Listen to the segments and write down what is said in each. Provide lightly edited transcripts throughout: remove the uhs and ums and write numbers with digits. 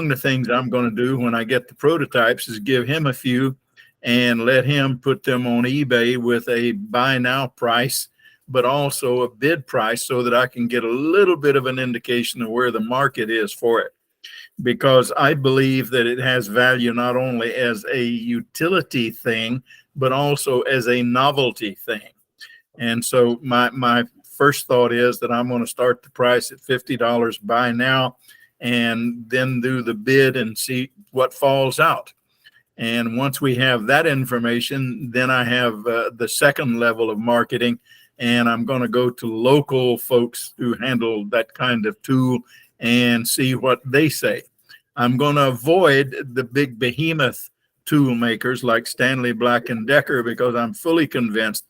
the things I'm going to do when I get the prototypes is give him a few and let him put them on eBay with a buy now price, but also a bid price so that I can get a little bit of an indication of where the market is for it. Because I believe that it has value not only as a utility thing, but also as a novelty thing. And so my first thought is that I'm going to start the price at $50 buy now, and then do the bid and see what falls out. And once we have that information, then I have the second level of marketing, and I'm going to go to local folks who handle that kind of tool and see what they say. I'm going to avoid the big behemoth tool makers like Stanley Black & Decker, because I'm fully convinced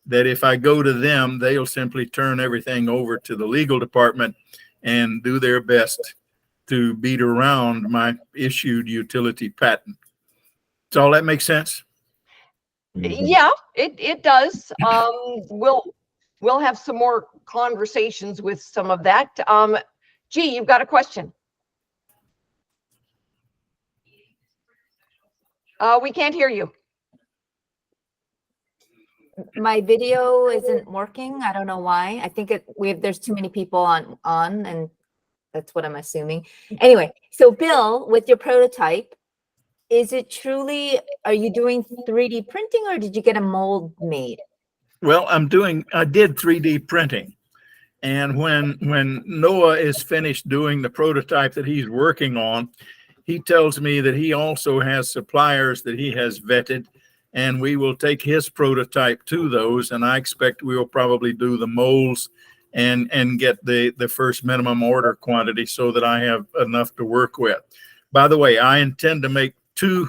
that if I go to them, they'll simply turn everything over to the legal department and do their best to beat around my issued utility patent. Does all that make sense? Yeah, it does. We'll have some more conversations with some of that. G, you've got a question. We can't hear you. My video isn't working. I don't know why. I think there's too many people on, and that's what I'm assuming. Anyway, so Bill, with your prototype, is it truly, are you doing 3D printing, or did you get a mold made? Well, I did 3D printing. And when Noah is finished doing the prototype that he's working on, he tells me that he also has suppliers that he has vetted, and we will take his prototype to those. And I expect we will probably do the molds and get the first minimum order quantity so that I have enough to work with. By the way, I intend to make 2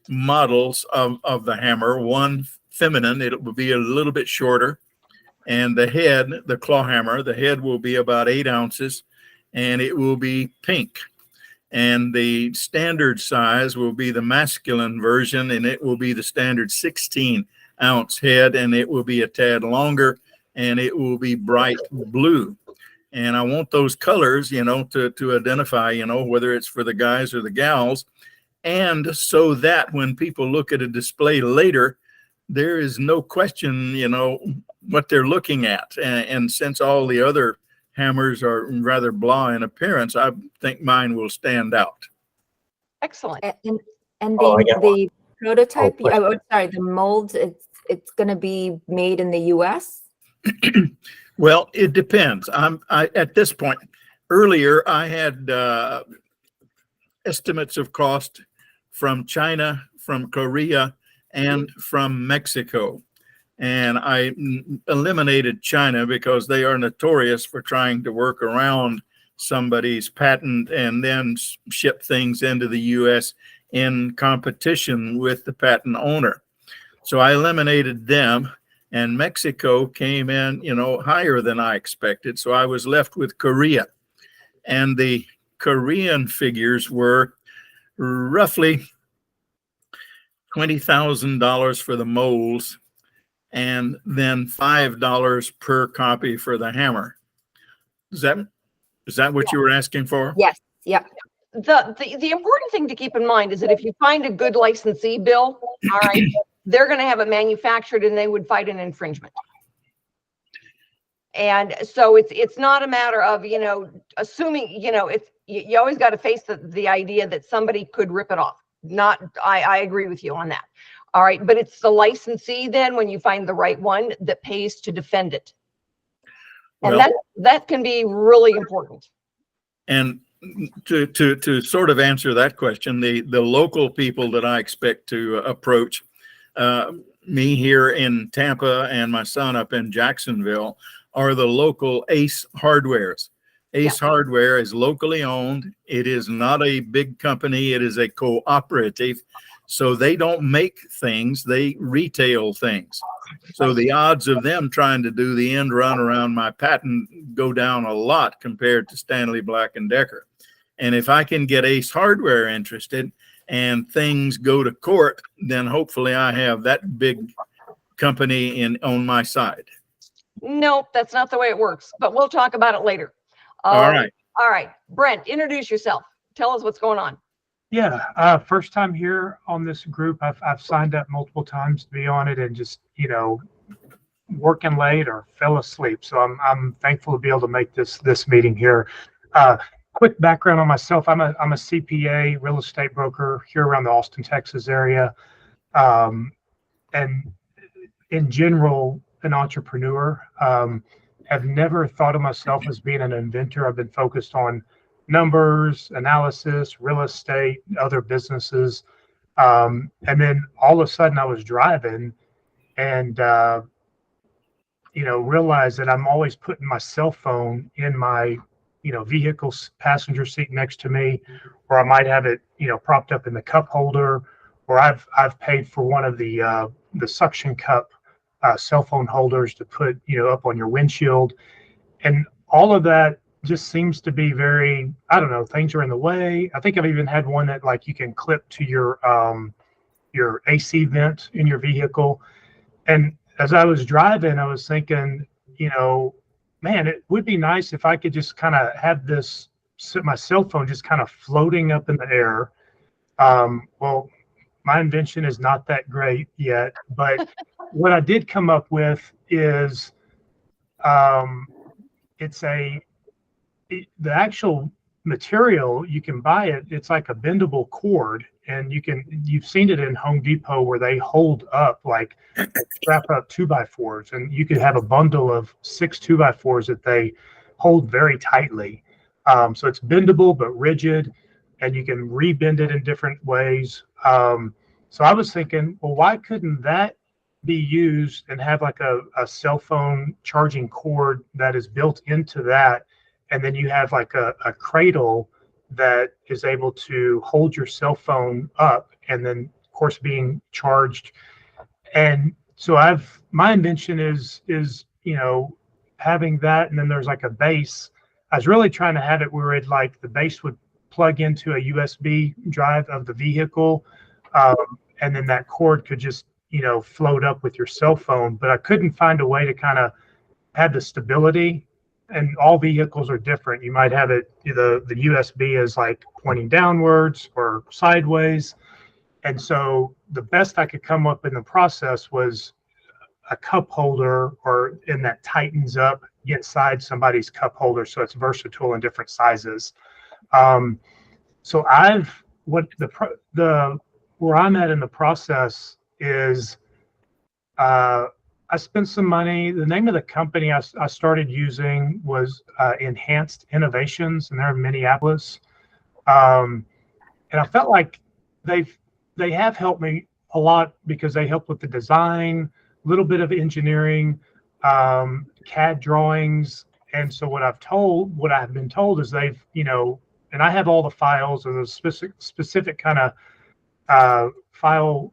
models of the hammer, one feminine, it will be a little bit shorter, and the head, the claw hammer, the head will be about 8 ounces, and it will be pink. And the standard size will be the masculine version, and it will be the standard 16-ounce head, and it will be a tad longer, and it will be bright blue. And I want those colors, to identify, whether it's for the guys or the gals. And so that when people look at a display later, there is no question, what they're looking at. And since all the other hammers are rather blah in appearance, I think mine will stand out. Excellent. And the prototype, the mold, it's going to be made in the US? Well, it depends. At this point, earlier I had estimates of cost from China, from Korea, and from Mexico. And I eliminated China because they are notorious for trying to work around somebody's patent and then ship things into the US in competition with the patent owner. So I eliminated them, and Mexico came in, higher than I expected. So I was left with Korea. And the Korean figures were roughly $20,000 for the molds, and then $5 per copy for the hammer. Is that what you were asking for? Yes. Yeah. The important thing to keep in mind is that if you find a good licensee, Bill, all right, they're going to have it manufactured, and they would fight an infringement. And so it's not a matter of, assuming, you always got to face the idea that somebody could rip it off. I agree with you on that. All right. But it's the licensee then, when you find the right one, that pays to defend it. And that can be really important. And to sort of answer that question, the local people that I expect to approach, me here in Tampa and my son up in Jacksonville, are the local Ace Hardwares. Ace Hardware is locally owned. It is not a big company. It is a cooperative. So they don't make things, they retail things. So the odds of them trying to do the end run around my patent go down a lot compared to Stanley Black & Decker. And if I can get Ace Hardware interested and things go to court, then hopefully I have that big company on my side. No, that's not the way it works, but we'll talk about it later. All right. All right. Brent, introduce yourself. Tell us what's going on. Yeah, first time here on this group. I've signed up multiple times to be on it, and just working late or fell asleep. So I'm thankful to be able to make this meeting here. Quick background on myself. I'm a CPA, real estate broker here around the Austin, Texas area, and in general, an entrepreneur. Have never thought of myself as being an inventor. I've been focused on numbers, analysis, real estate, other businesses. And then all of a sudden I was driving and, realized that I'm always putting my cell phone in my, vehicle's passenger seat next to me, or I might have it, propped up in the cup holder, or I've paid for one of the suction cup cell phone holders to put, up on your windshield. And all of that just seems to be very, I don't know, things are in the way. I think I've even had one that like you can clip to your AC vent in your vehicle. And as I was driving, I was thinking, man, it would be nice if I could just kind of have my cell phone just kind of floating up in the air. Well, my invention is not that great yet, but what I did come up with is the actual material, you can buy it. It's like a bendable cord, and you've seen it in Home Depot where they hold up, like strap up 2x4s, and you could have a bundle of 6 2x4s that they hold very tightly. So it's bendable but rigid, and you can rebend it in different ways. So I was thinking, well, why couldn't that be used and have like a cell phone charging cord that is built into that? And then you have like a cradle that is able to hold your cell phone up, and then of course being charged. And so my invention is having that, and then there's like a base. I was really trying to have it where the base would plug into a USB drive of the vehicle, and then that cord could just float up with your cell phone. But I couldn't find a way to kind of have the stability. And all vehicles are different. You might have it, the USB is like pointing downwards or sideways. And so the best I could come up in the process was a cup holder, and that tightens up inside somebody's cup holder, so it's versatile in different sizes. So where I'm at in the process is I spent some money. The name of the company I started using was Enhanced Innovations, and they're in Minneapolis. And I felt like they have helped me a lot because they help with the design, a little bit of engineering, CAD drawings. And so what I've been told is they've, and I have all the files or the specific kind of file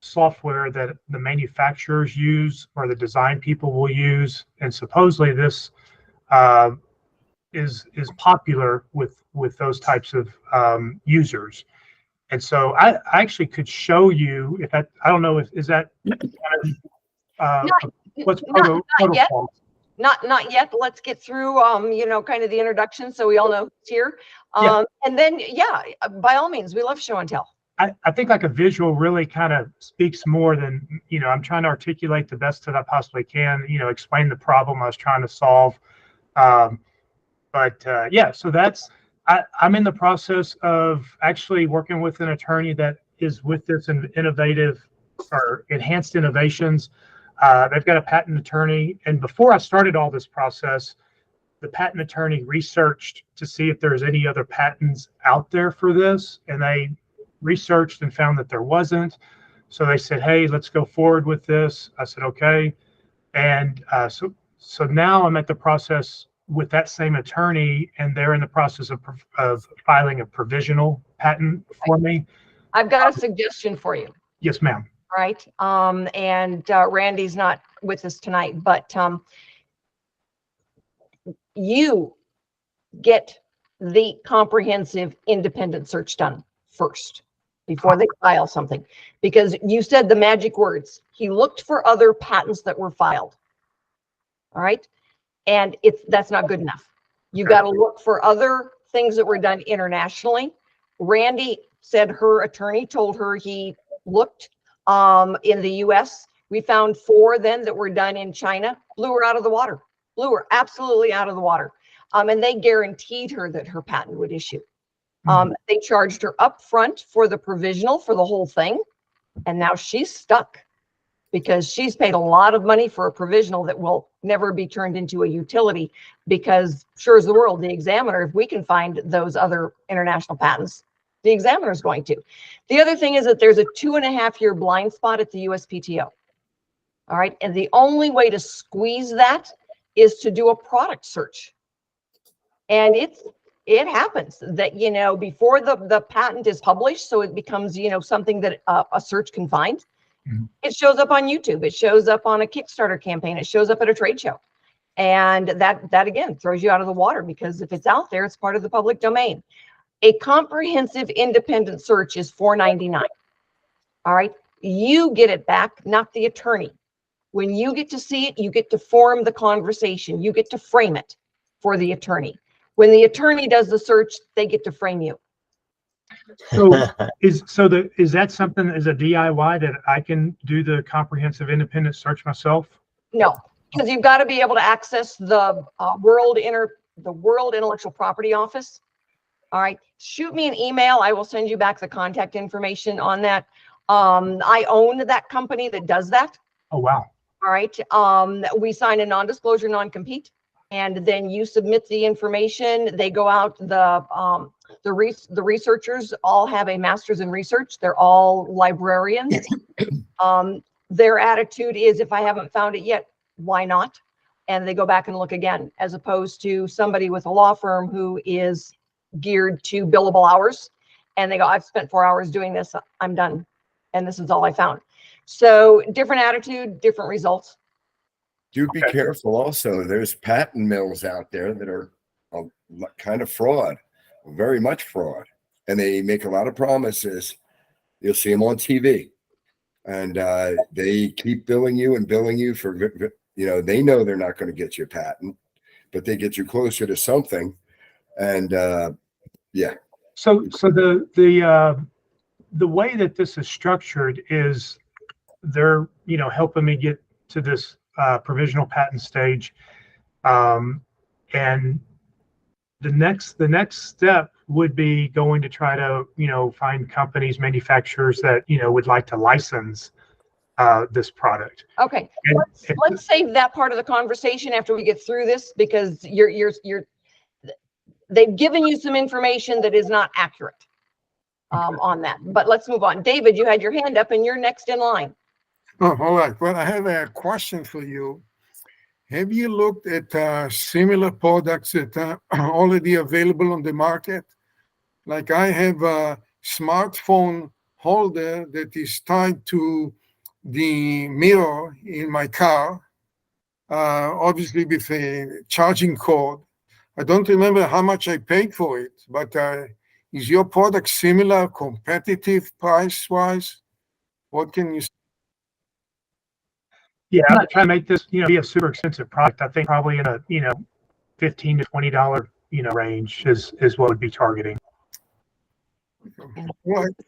software that the manufacturers use or the design people will use, and supposedly this is popular with those types of users. And so I actually could show you if I don't know if is that what's protocol? Not yet. Let's get through kind of the introduction so we all know who's here. And then by all means, we love show and tell. I think like a visual really kind of speaks more than, I'm trying to articulate the best that I possibly can, explain the problem I was trying to solve. So I'm in the process of actually working with an attorney that is with this innovative or Enhanced Innovations. They've got a patent attorney. And before I started all this process, the patent attorney researched to see if there's any other patents out there for this. And they researched and found that there wasn't. So they said, hey, let's go forward with this. I said, okay. And so now I'm at the process with that same attorney, and they're in the process of filing a provisional patent for me. I've got a suggestion for you. Yes, ma'am. All right. And Randy's not with us tonight, but you get the comprehensive independent search done first before they file something, because you said the magic words. He looked for other patents that were filed. All right. And that's not good enough. You got to look for other things that were done internationally. Randy said her attorney told her he looked in the US. We found 4 then that were done in China, blew her out of the water, blew her absolutely out of the water. And they guaranteed her that her patent would issue. They charged her up front for the provisional for the whole thing. And now she's stuck because she's paid a lot of money for a provisional that will never be turned into a utility, because sure as the world, the examiner, if we can find those other international patents, the examiner is going to. The other thing is that there's a 2.5-year blind spot at the USPTO. All right. And the only way to squeeze that is to do a product search. And it happens that, you know, before the patent is published, so it becomes, you know, something that a search can find. It shows up on YouTube. It shows up on a Kickstarter campaign. It shows up at a trade show. And that again throws you out of the water, because if it's out there, it's part of the public domain. A comprehensive independent search is $4.99. All right. You get it back, not the attorney. When you get to see it, you get to form the conversation. You get to frame it for the attorney. When the attorney does the search, they get to frame you. So is that something as a DIY that I can do the comprehensive independent search myself? No, because you've got to be able to access the World Intellectual Property Office. All right, shoot me an email. I will send you back the contact information on that. I own that company that does that. Oh, wow. All right. We sign a non-disclosure non-compete, and then you submit the information. They go out. The researchers all have a master's in research. They're all librarians. Their attitude is, if I haven't found it yet, why not? And they go back and look again, as opposed to somebody with a law firm who is geared to billable hours. And they go, I've spent 4 hours doing this. I'm done. And this is all I found. So different attitude, different results. Do be careful also. There's patent mills out there that are kind of fraud, very much fraud. And they make a lot of promises. You'll see them on TV. And they keep billing you for, you know, they know they're not going to get you a patent, but they get you closer to something. And yeah. So the way that this is structured is they're, you know, helping me get to this provisional patent stage. And the next step would be going to try to, you know, find companies, manufacturers that, you know, would like to license this product. Okay, let's save that part of the conversation after we get through this, because they've given you some information that is not accurate on that. But let's move on. David, you had your hand up and you're next in line. Oh, all right. Well, I have a question for you. Have you looked at similar products that are already available on the market? Like I have a smartphone holder that is tied to the mirror in my car, obviously with a charging cord. I don't remember how much I paid for it, but is your product similar, competitive price-wise? What can you say? Yeah, I'm not trying to make this, you know, be a super expensive product. I think probably in a, you know, $15 to $20, you know, range is what would be targeting.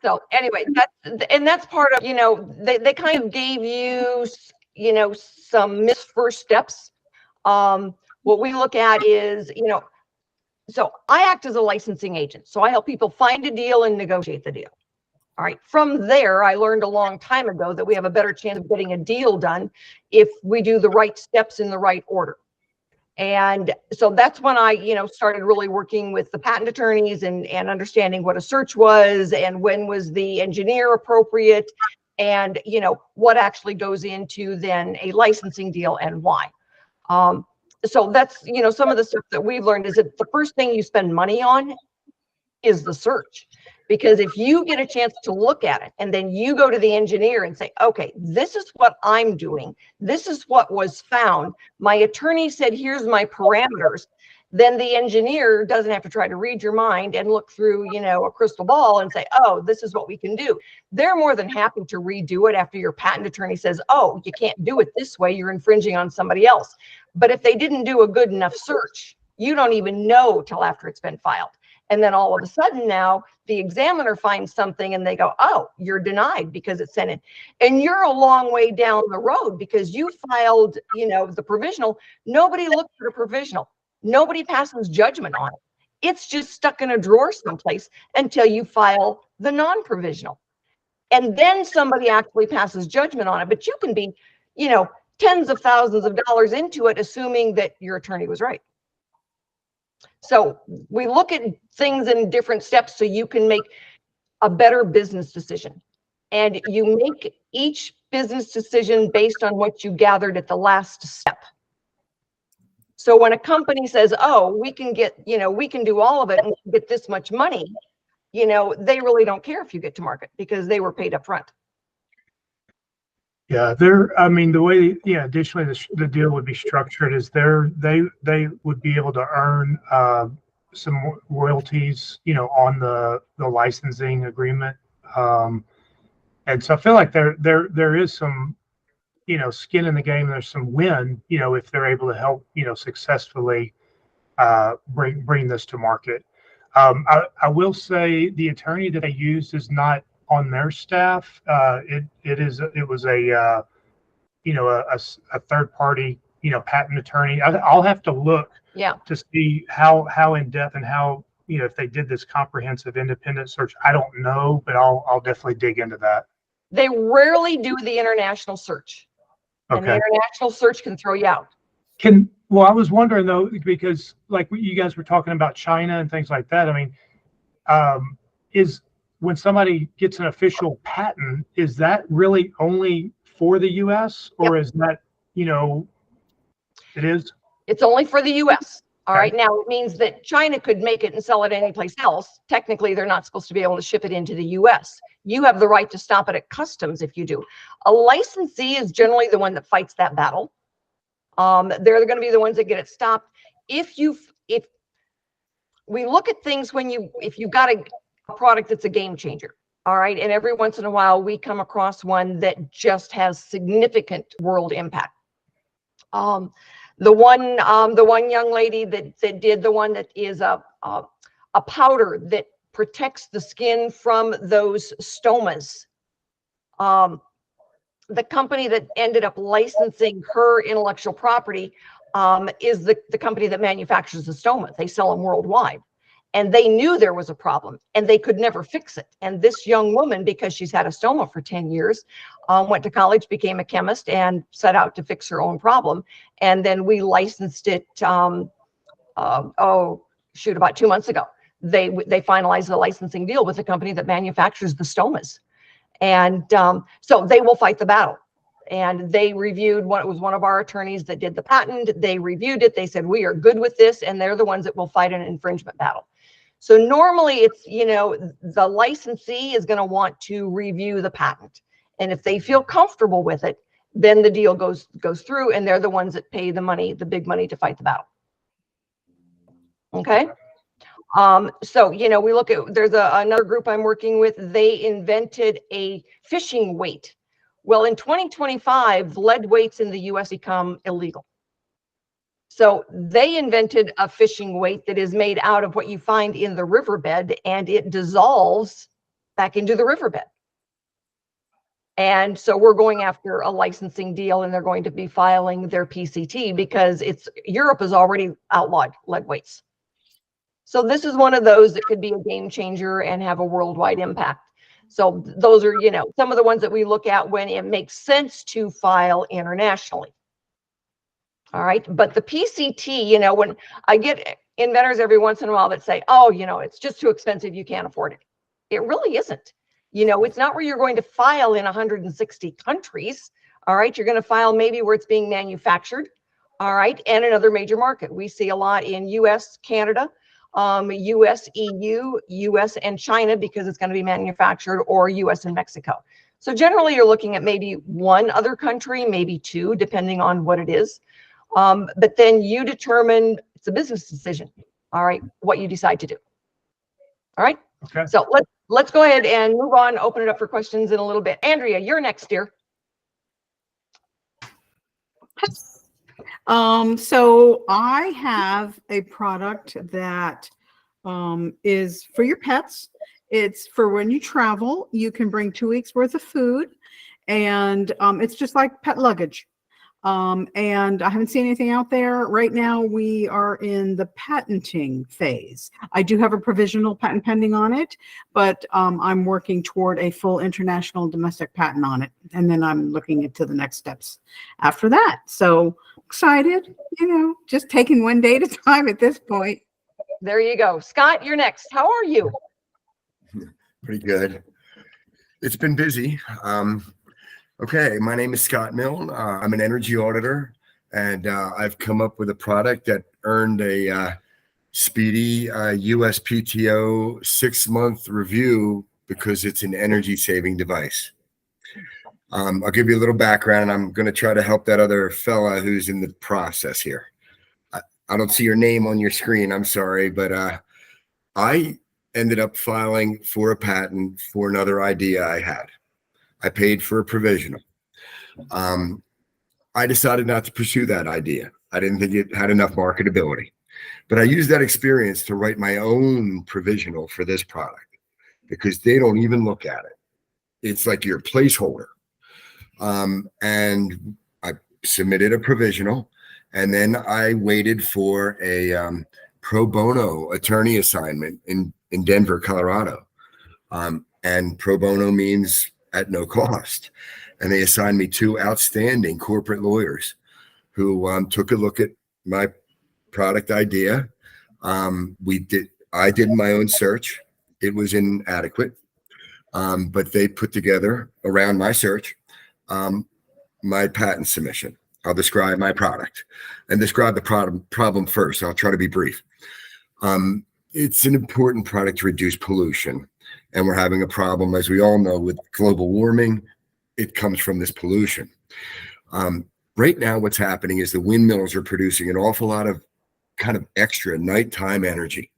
So anyway, that's part of, you know, they kind of gave you, you know, some missed first steps. What we look at is, you know, so I act as a licensing agent. So I help people find a deal and negotiate the deal. All right. From there, I learned a long time ago that we have a better chance of getting a deal done if we do the right steps in the right order. And so that's when I, you know, started really working with the patent attorneys and understanding what a search was and when was the engineer appropriate and, you know, what actually goes into then a licensing deal and why. So that's, you know, some of the stuff that we've learned is that the first thing you spend money on is the search. Because if you get a chance to look at it and then you go to the engineer and say, okay, this is what I'm doing. This is what was found. My attorney said, here's my parameters. Then the engineer doesn't have to try to read your mind and look through, you know, a crystal ball and say, oh, this is what we can do. They're more than happy to redo it after your patent attorney says, oh, you can't do it this way. You're infringing on somebody else. But if they didn't do a good enough search, you don't even know till after it's been filed. And then all of a sudden now the examiner finds something and they go, oh, you're denied because it's sent in. And you're a long way down the road because you filed, you know, the provisional. Nobody looked at a provisional. Nobody passes judgment on it. It's just stuck in a drawer someplace until you file the non-provisional. And then somebody actually passes judgment on it. But you can be, you know, tens of thousands of dollars into it, assuming that your attorney was right. So we look at things in different steps so you can make a better business decision. And you make each business decision based on what you gathered at the last step. So when a company says, oh, we can get, you know, we can do all of it and get this much money, you know, they really don't care if you get to market because they were paid up front. Yeah, I mean, the way, yeah, additionally, the deal would be structured is they would be able to earn some royalties, you know, on the licensing agreement. And so I feel like there is some, you know, skin in the game. There's some win, you know, if they're able to help, you know, successfully bring this to market. I will say the attorney that they used is not on their staff. It was a you know, a third party, you know, patent attorney. I'll have to look to see how in depth and how, you know, if they did this comprehensive independent search. I don't know, but I'll definitely dig into that. They rarely do the international search. Okay. And the international search can throw you out. Well, I was wondering though, because like you guys were talking about China and things like that. I mean, is when somebody gets an official patent, is that really only for the U.S. or is that, you know, it is? It's only for the U.S. All Okay. right. Now it means that China could make it and sell it anyplace else. Technically, they're not supposed to be able to ship it into the U.S. You have the right to stop it at customs if you do. A licensee is generally the one that fights that battle. They're going to be the ones that get it stopped. If we look at things if you've got a product that's a game changer, all right, and every once in a while we come across one that just has significant world impact. The one young lady that did the one that is a powder that protects the skin from those stomas. The company that ended up licensing her intellectual property is the company that manufactures the stomas. They sell them worldwide. And they knew there was a problem and they could never fix it. And this young woman, because she's had a stoma for 10 years, went to college, became a chemist and set out to fix her own problem. And then we licensed it, about 2 months ago. They finalized the licensing deal with the company that manufactures the stomas. And so they will fight the battle. And they reviewed it was one of our attorneys that did the patent. They reviewed it. They said, we are good with this. And they're the ones that will fight an infringement battle. So normally it's, you know, the licensee is going to want to review the patent. And if they feel comfortable with it, then the deal goes through and they're the ones that pay the money, the big money to fight the battle. Okay. So, you know, we look at, there's another group I'm working with. They invented a fishing weight. Well, in 2025, lead weights in the US become illegal. So they invented a fishing weight that is made out of what you find in the riverbed and it dissolves back into the riverbed. And so we're going after a licensing deal and they're going to be filing their PCT because Europe has already outlawed lead weights. So this is one of those that could be a game changer and have a worldwide impact. So those are, you know, some of the ones that we look at when it makes sense to file internationally. All right. But the PCT, you know, when I get inventors every once in a while that say, oh, you know, it's just too expensive, you can't afford it. It really isn't. You know, it's not where you're going to file in 160 countries. All right. You're going to file maybe where it's being manufactured. All right. And another major market. We see a lot in US, Canada, US, EU, US and China because it's going to be manufactured, or US and Mexico. So generally you're looking at maybe one other country, maybe two, depending on what it is. But then you determine, it's a business decision. All right. What you decide to do. All right. Okay. So let's go ahead and move on, open it up for questions in a little bit. Andrea, you're next, dear. So I have a product that is for your pets. It's for when you travel, you can bring 2 weeks worth of food, and it's just like pet luggage. And I haven't seen anything out there. Right now, we are in the patenting phase. I do have a provisional patent pending on it, but I'm working toward a full international domestic patent on it. And then I'm looking into the next steps after that. So excited, just taking one day at a time at this point. There you go. Scott, you're next. How are you? Pretty good. It's been busy. Okay, my name is Scott Milne. I'm an energy auditor, and I've come up with a product that earned a speedy USPTO 6-month review because it's an energy saving device. I'll give you a little background, and I'm going to try to help that other fella who's in the process here. I don't see your name on your screen. I'm sorry, but I ended up filing for a patent for another idea I had. I paid for a provisional. I decided not to pursue that idea. I didn't think it had enough marketability, but I used that experience to write my own provisional for this product because they don't even look at it. It's like your placeholder. And I submitted a provisional, and then I waited for a pro bono attorney assignment in Denver, Colorado. And pro bono means at no cost. And they assigned me 2 outstanding corporate lawyers who took a look at my product idea. I did my own search. It was inadequate, but they put together around my search my patent submission. I'll describe my product and describe the problem first. I'll try to be brief. It's an important product to reduce pollution. And we're having a problem, as we all know, with global warming. It comes from this pollution. Right now, what's happening is the windmills are producing an awful lot of kind of extra nighttime energy.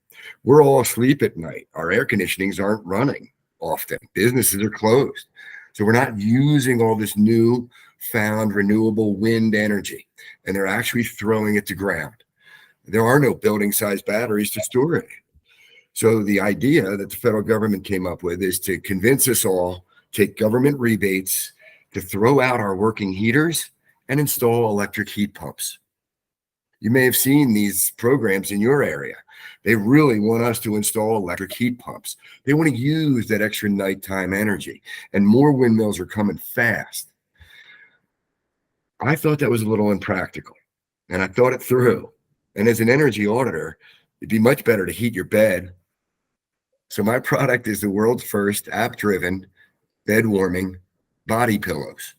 We're all asleep at night. Our air conditionings aren't running often. Businesses are closed. So we're not using all this new found renewable wind energy, and they're actually throwing it to ground. There are no building-sized batteries to store it. So the idea that the federal government came up with is to convince us all, take government rebates to throw out our working heaters and install electric heat pumps. You may have seen these programs in your area. They really want us to install electric heat pumps. They want to use that extra nighttime energy, and more windmills are coming fast. I thought that was a little impractical, and I thought it through. And as an energy auditor, it'd be much better to heat your bed. So my product is the world's first app-driven bed warming body pillows.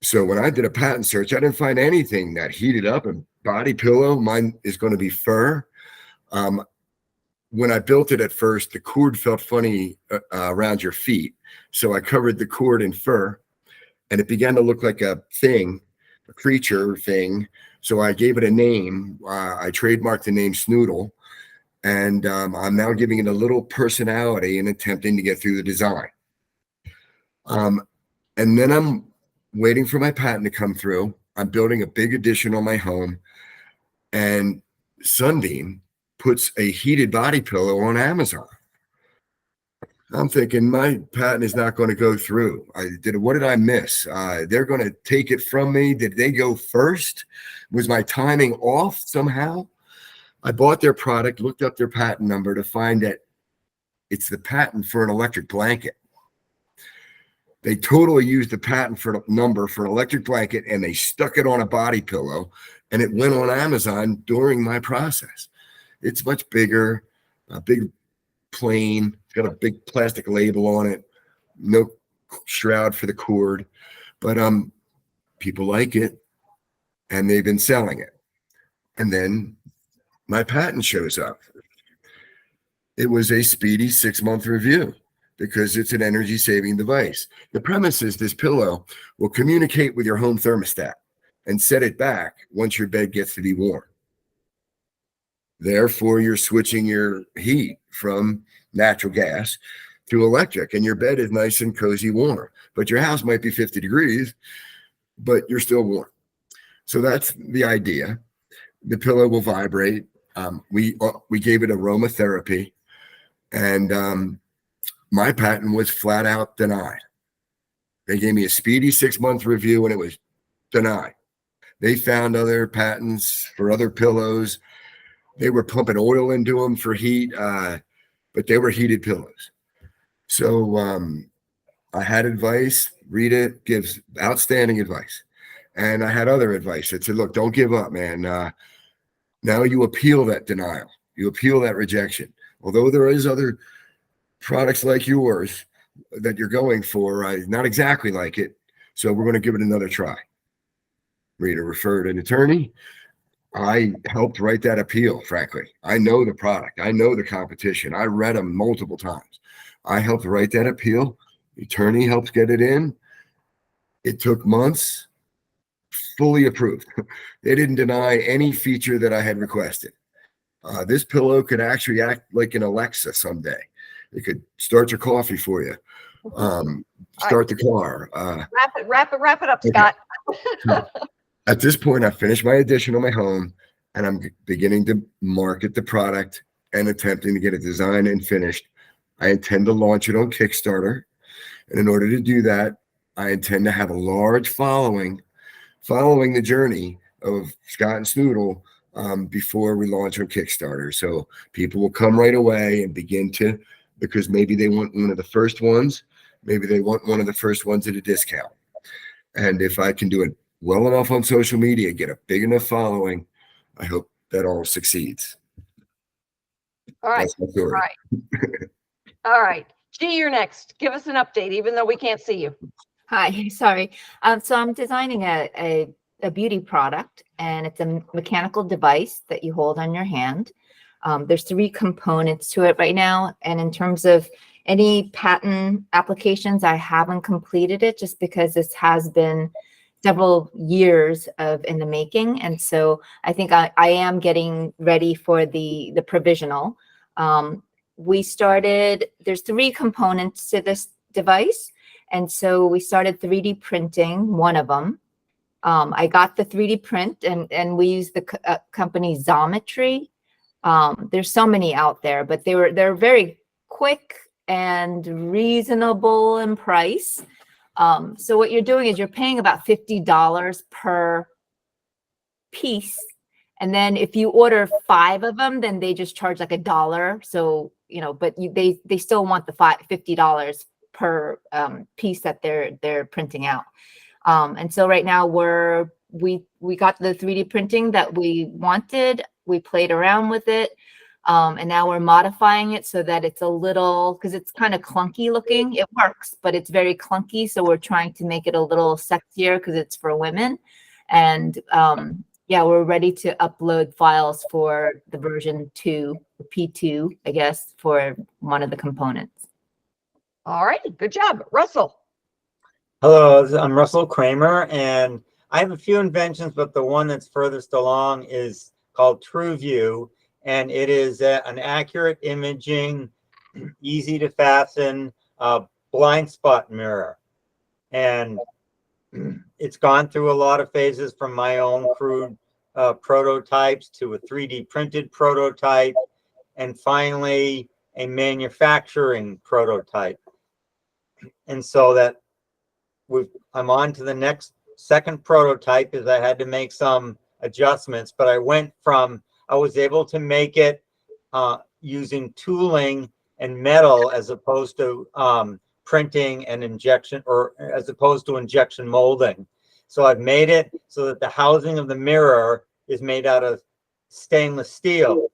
So when I did a patent search, I didn't find anything that heated up a body pillow. Mine is going to be fur. When I built it at first, the cord felt funny around your feet. So I covered the cord in fur, and it began to look like a thing, a creature thing. So I gave it a name. I trademarked the name Snoodle. And I'm now giving it a little personality and attempting to get through the design. And then I'm waiting for my patent to come through. I'm building a big addition on my home. And Sunbeam puts a heated body pillow on Amazon. I'm thinking my patent is not going to go through. What did I miss? They're going to take it from me. Did they go first? Was my timing off somehow? I bought their product, looked up their patent number to find that it's the patent for an electric blanket. They totally used the patent for number for an electric blanket, and they stuck it on a body pillow, and it went on Amazon during my process. It's much bigger, a big plain. It's got a big plastic label on it, no shroud for the cord, but people like it, and they've been selling it. And then my patent shows up. It was a speedy 6-month review because it's an energy saving device. The premise is this pillow will communicate with your home thermostat and set it back once your bed gets to be warm. Therefore, you're switching your heat from natural gas to electric, and your bed is nice and cozy warm. But your house might be 50 degrees, but you're still warm. So that's the idea. The pillow will vibrate. We gave it aromatherapy, And my patent was flat out denied. They gave me a speedy 6-month review and it was denied. They found other patents for other pillows. They were pumping oil into them for heat, but they were heated pillows. So I had advice, read it, gives outstanding advice. And I had other advice that said, look, don't give up, man. Now you appeal that denial. You appeal that rejection. Although there is other products like yours that you're going for, not exactly like it. So we're going to give it another try. Rita referred an attorney. I helped write that appeal, frankly. I know the product. I know the competition. I read them multiple times. I helped write that appeal. The attorney helped get it in. It took months, fully approved. They didn't deny any feature that I had requested. This pillow could actually act like an Alexa someday. It could start your coffee for you, start the car. Wrap it up, Scott. At this point, I finished my addition on my home, and I'm beginning to market the product and attempting to get it designed and finished. I intend to launch it on Kickstarter. And in order to do that, I intend to have a large following following the journey of Scott and Snoodle before we launch on Kickstarter. So people will come right away and begin to, because maybe they want one of the first ones, maybe they want one of the first ones at a discount. And if I can do it well enough on social media, get a big enough following, I hope that all succeeds. All right. That's my story. All right. All right. G, you're next. Give us an update, even though we can't see you. Hi, sorry. So I'm designing a beauty product, and it's a mechanical device that you hold on your hand. There's 3 components to it right now. And in terms of any patent applications, I haven't completed it just because this has been several years in the making. And so I think I am getting ready for the provisional. There's 3 components to this device. And so we started 3D printing one of them. I got the 3D print and we use the company Xometry. There's so many out there, but they're very quick and reasonable in price. So what you're doing is you're paying about $50 per piece. And then if you order 5 of them, then they just charge like $1. So, but they still want the $50 per piece that they're printing out. And so right now we got the 3D printing that we wanted. We played around with it. And now we're modifying it so that it's a little, because it's kind of clunky looking. It works, but it's very clunky. So we're trying to make it a little sexier because it's for women. And yeah, we're ready to upload files for the version 2, P2, I guess, for one of the components. All right. Good job. Russell. Hello, I'm Russell Kramer, and I have a few inventions, but the one that's furthest along is called TrueView, and it is an accurate imaging, easy to fasten blind spot mirror. And it's gone through a lot of phases, from my own crude prototypes to a 3D printed prototype, and finally a manufacturing prototype. And so that I'm on to the second prototype, is I had to make some adjustments, but I was able to make it using tooling and metal as opposed to printing and injection, or as opposed to injection molding. So I've made it so that the housing of the mirror is made out of stainless steel.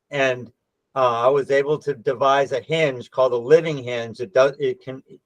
And I was able to devise a hinge called a living hinge. It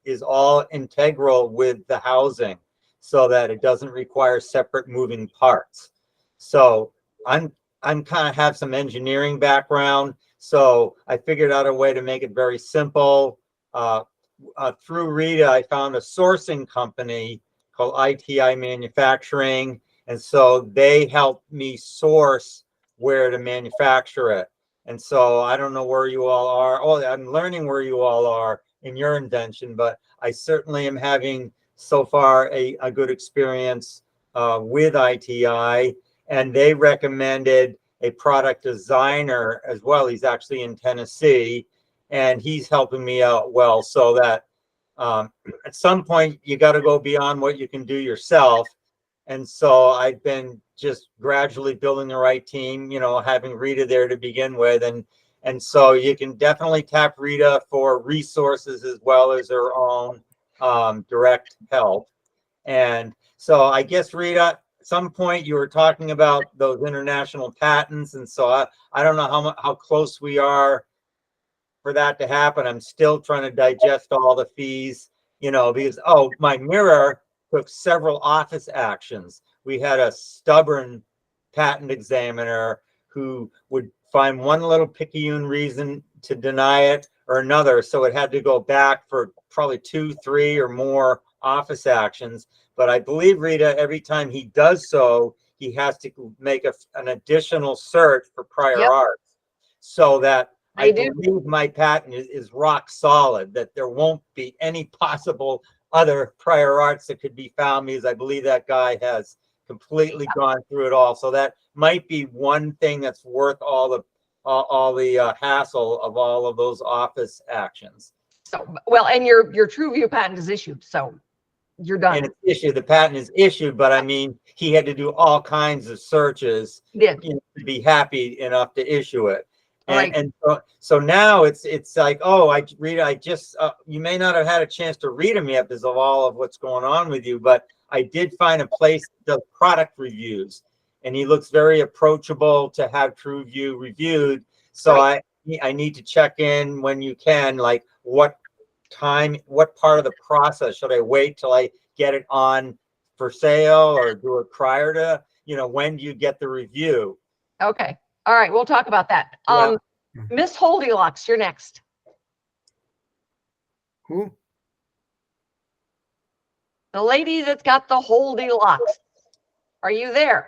is all integral with the housing, so that it doesn't require separate moving parts. So I'm kind of have some engineering background, so I figured out a way to make it very simple. Through Rita, I found a sourcing company called ITI Manufacturing, and so they helped me source where to manufacture it. And so I don't know where you all are. Oh, I'm learning where you all are in your invention, but I certainly am having so far a good experience with ITI, and they recommended a product designer as well. He's actually in Tennessee, and he's helping me out well, so that at some point you got to go beyond what you can do yourself. And so I've been just gradually building the right team, you know, having Rita there to begin with. And so you can definitely tap Rita for resources as well as her own direct help. And so I guess, Rita, at some point you were talking about those international patents. And so I don't know how close we are for that to happen. I'm still trying to digest all the fees, you know, because, oh, my mirror took several office actions. We had a stubborn patent examiner who would find one little picayune reason to deny it or another. So it had to go back for probably 2, 3 or more office actions. But I believe, Rita, every time he does so, he has to make an additional search for prior Yep. art, so that They I do. believe my patent is rock solid, that there won't be any possible other prior arts that could be found, because I believe that guy has completely gone through it all. So that might be one thing that's worth all the hassle of all of those office actions. So, well, and your TrueView patent is issued, so you're done. And it's issued, the patent is issued, but I mean, he had to do all kinds of searches, Did. you know, to be happy enough to issue it. Right. And so now it's like, oh, Rita, I just you may not have had a chance to read them yet because of all of what's going on with you, but I did find a place that does product reviews, and he looks very approachable to have TrueView reviewed. So Right. I need to check in when you can, like what part of the process should I wait till I get it on for sale, or do it prior to, you know, when do you get the review? Okay. All right. We'll talk about that. Yeah. Miss Holdylocks, you're next. Who? The lady that's got the Holdylocks. Are you there?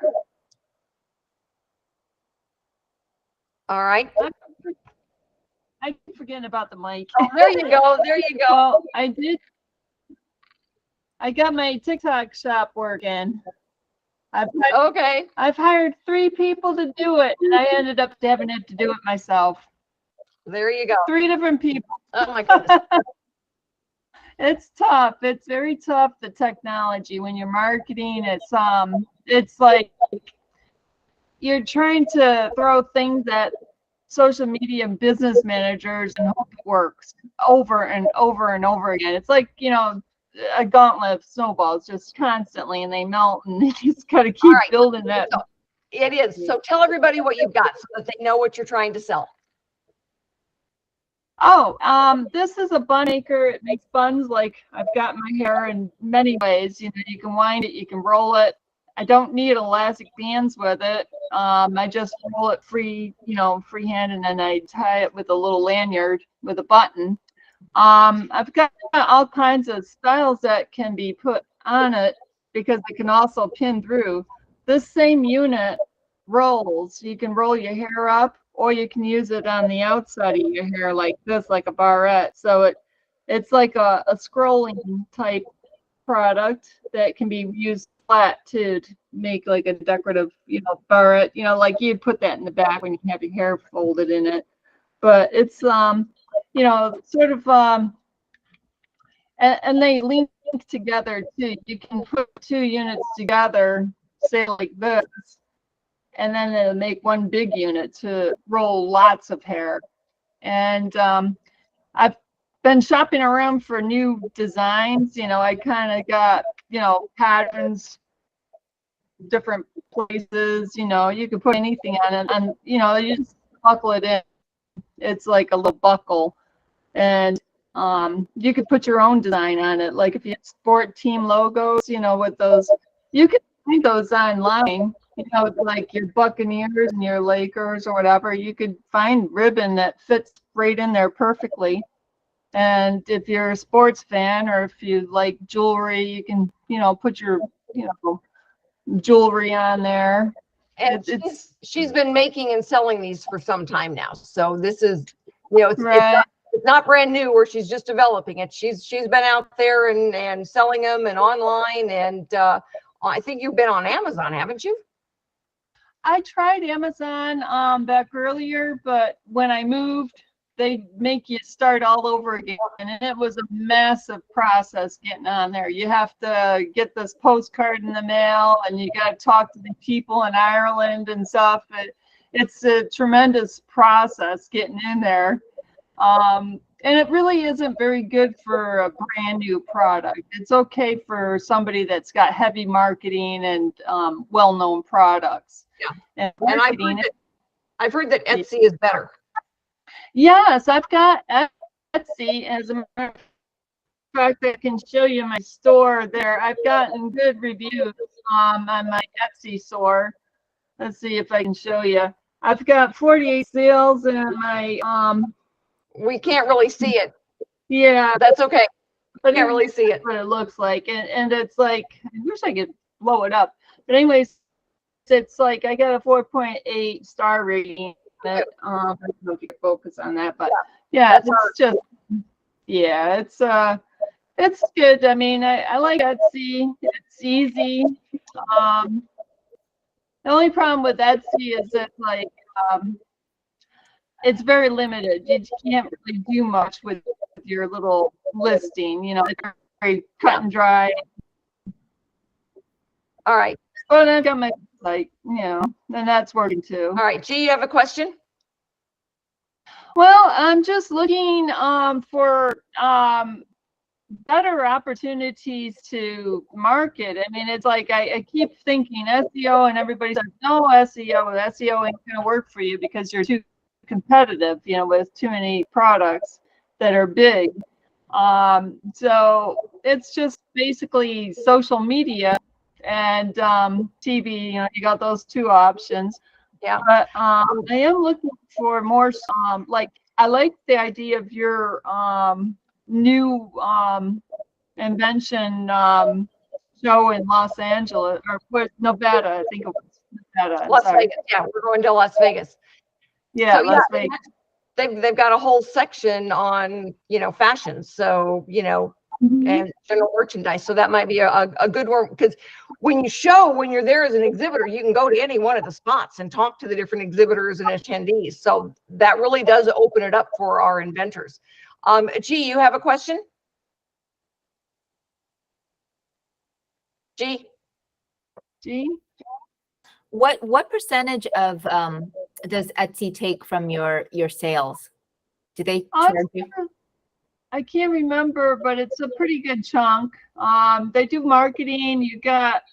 All right. I keep forgetting about the mic. Oh, there you go. There you go. Well, I got my TikTok shop working. Okay. I've hired 3 people to do it, and I ended up having to do it myself. There you go. 3 different people. Oh my goodness. It's tough. It's very tough, the technology. When you're marketing, it's like you're trying to throw things at social media business managers and hope it works over and over and over again. It's like, you know, a gauntlet of snowballs just constantly, and they melt, and you just got to keep right. building that. So, it is. So tell everybody what you've got so that they know what you're trying to sell. Oh, this is a bun maker. It makes buns like I've got my hair in many ways. You know, you can wind it, you can roll it. I don't need elastic bands with it. I just roll it freehand, and then I tie it with a little lanyard with a button. I've got all kinds of styles that can be put on it because it can also pin through. This same unit rolls. You can roll your hair up, or you can use it on the outside of your hair like this, like a barrette. So it's like a scrolling type product that can be used flat to make like a decorative, you know, barrette, you know, like you'd put that in the back when you have your hair folded in it. But it's you know, sort of and they link together too. You can put 2 units together, say like this, and then it'll make one big unit to roll lots of hair. And I've been shopping around for new designs. You know, I kind of got, you know, patterns, different places. You know, you can put anything on it, and you know, you just buckle it in. It's like a little buckle, and you could put your own design on it. Like if you sport team logos, you know, with those, you can find those online. You know, like your Buccaneers and your Lakers or whatever, you could find ribbon that fits right in there perfectly. And if you're a sports fan, or if you like jewelry, you can, you know, put your, you know, jewelry on there. And she's been making and selling these for some time now. So this is, you know, Right. it's not brand new where she's just developing it. She's been out there and selling them and online. And I think you've been on Amazon, haven't you? I tried Amazon back earlier, but when I moved, they make you start all over again. And it was a massive process getting on there. You have to get this postcard in the mail, and you got to talk to the people in Ireland and stuff. It's a tremendous process getting in there. And it really isn't very good for a brand new product. It's okay for somebody that's got heavy marketing and well-known products. Yeah. And I've heard that Etsy is better. Yes, I've got Etsy. As a matter of fact, I can show you my store there. I've gotten good reviews on my Etsy store. Let's see if I can show you. I've got 48 sales in my We can't really see it. yeah, That's okay. but Can't really see it. what it looks like, and it's like, I wish I could blow it up, but anyways, it's like I got a 4.8 star rating. That I don't know if you can focus on that, but yeah, it's just, yeah, it's good. I mean, I like Etsy. It's easy. The only problem with Etsy is that like it's very limited. You can't really do much with your little listing. You know, it's very cut and dry. All right. But I got my, like, you know, and that's working too. All right. G, you have a question? Well, I'm just looking for better opportunities to market. I mean, it's like I keep thinking SEO, and everybody says no, SEO ain't gonna work for you because you're too competitive, you know, with too many products that are big. So it's just basically social media and TV. You know, you got those two options. Yeah. But I am looking for more. Like, I like the idea of your new invention show in Los Angeles, or what, Nevada, I think it was Nevada. Las Sorry. Vegas. Yeah, we're going to Las Vegas. Yeah, So, Las Vegas. They've got a whole section on, you know, fashion. So, you know, and general merchandise. So that might be a good one, because when you're there as an exhibitor, you can go to any one of the spots and talk to the different exhibitors and attendees. So that really does open it up for our inventors. G, you have a question? G? What percentage of does Etsy take from your sales? Do they charge you? I can't remember, but it's a pretty good chunk. They do marketing. You got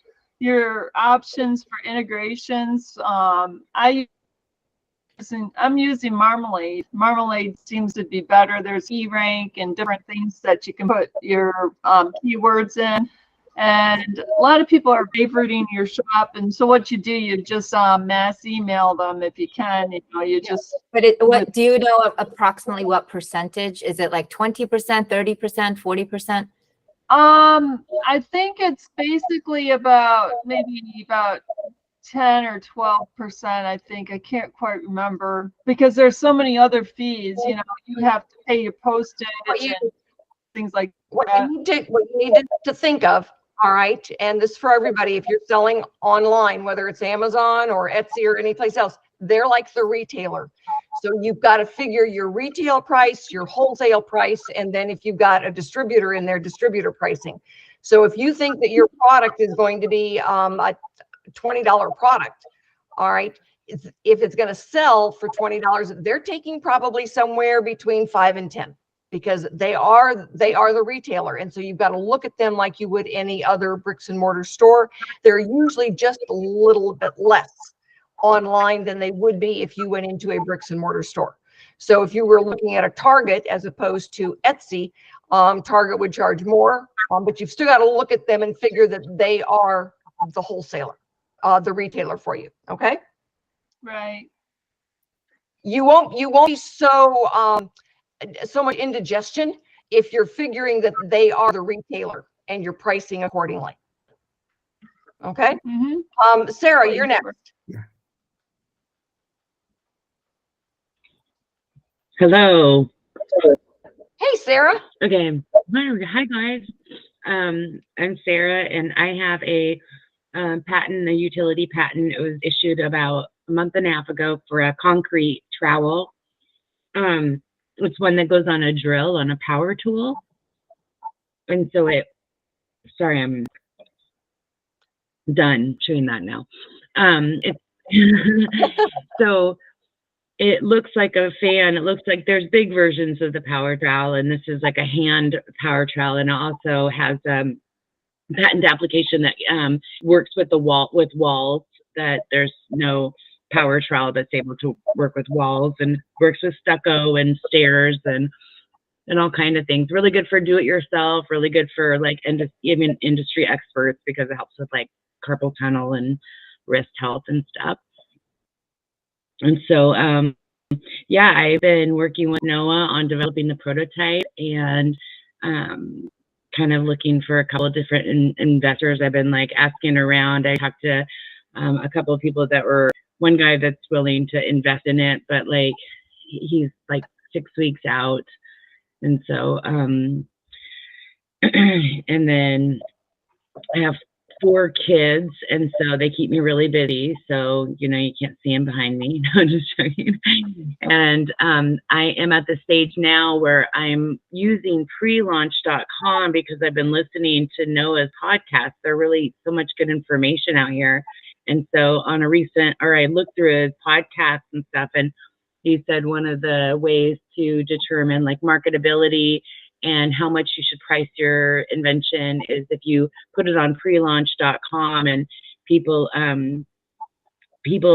your options for integrations. I'm using Marmalade. Marmalade seems to be better. There's E-Rank and different things that you can put your keywords in. And a lot of people are favoriting your shop. And so what you do, you just mass email them if you can. You know, you just. But what do you know approximately what percentage? Is it like 20%, 30%, 40%? I think it's basically about maybe about 10 or 12%. I think, I can't quite remember, because there's so many other fees. You know, you have to pay your postage and things like that. What you need to think of, all right, and this is for everybody, if you're selling online, whether it's Amazon or Etsy or any place else, they're like the retailer. So you've got to figure your retail price, your wholesale price, and then if you've got a distributor in there, distributor pricing. So if you think that your product is going to be a $20 product, all right, if it's going to sell for $20, they're taking probably somewhere between 5 and 10, because they are the retailer. And so you've got to look at them like you would any other bricks and mortar store. They're usually just a little bit less online than they would be if you went into a bricks and mortar store. So if you were looking at a Target as opposed to Etsy, Target would charge more, but you've still got to look at them and figure that they are the wholesaler, the retailer for you. Okay. Right. You won't be so much indigestion if you're figuring that they are the retailer and you're pricing accordingly. Okay. Sarah, you're next. Hello. Hey, Sarah. Okay. Hi, guys. I'm Sarah, and I have a patent, a utility patent. It was issued about a month and a half ago for a concrete trowel. it's one that goes on a drill on a power tool. And so sorry, I'm done chewing that now. It's so it looks like a fan. It looks like there's big versions of the power trowel, and this is like a hand power trowel, and it also has patent application that works with walls, that there's no power trowel that's able to work with walls, and works with stucco and stairs and all kind of things. Really good for do-it-yourself, really good for like even industry experts, because it helps with like carpal tunnel and wrist health and stuff. And so yeah, I've been working with Noah on developing the prototype, and kind of looking for a couple of different investors. I've been like asking around. I talked to a couple of people one guy that's willing to invest in it, but like he's like 6 weeks out. And so, and then I have 4 kids, and so they keep me really busy. So, you know, you can't see them behind me. No, I'm just joking. And I am at the stage now where I'm using prelaunch.com, because I've been listening to Noah's podcast. There's really so much good information out here. And so I looked through his podcast and stuff, and he said one of the ways to determine like marketability and how much you should price your invention is if you put it on prelaunch.com, and people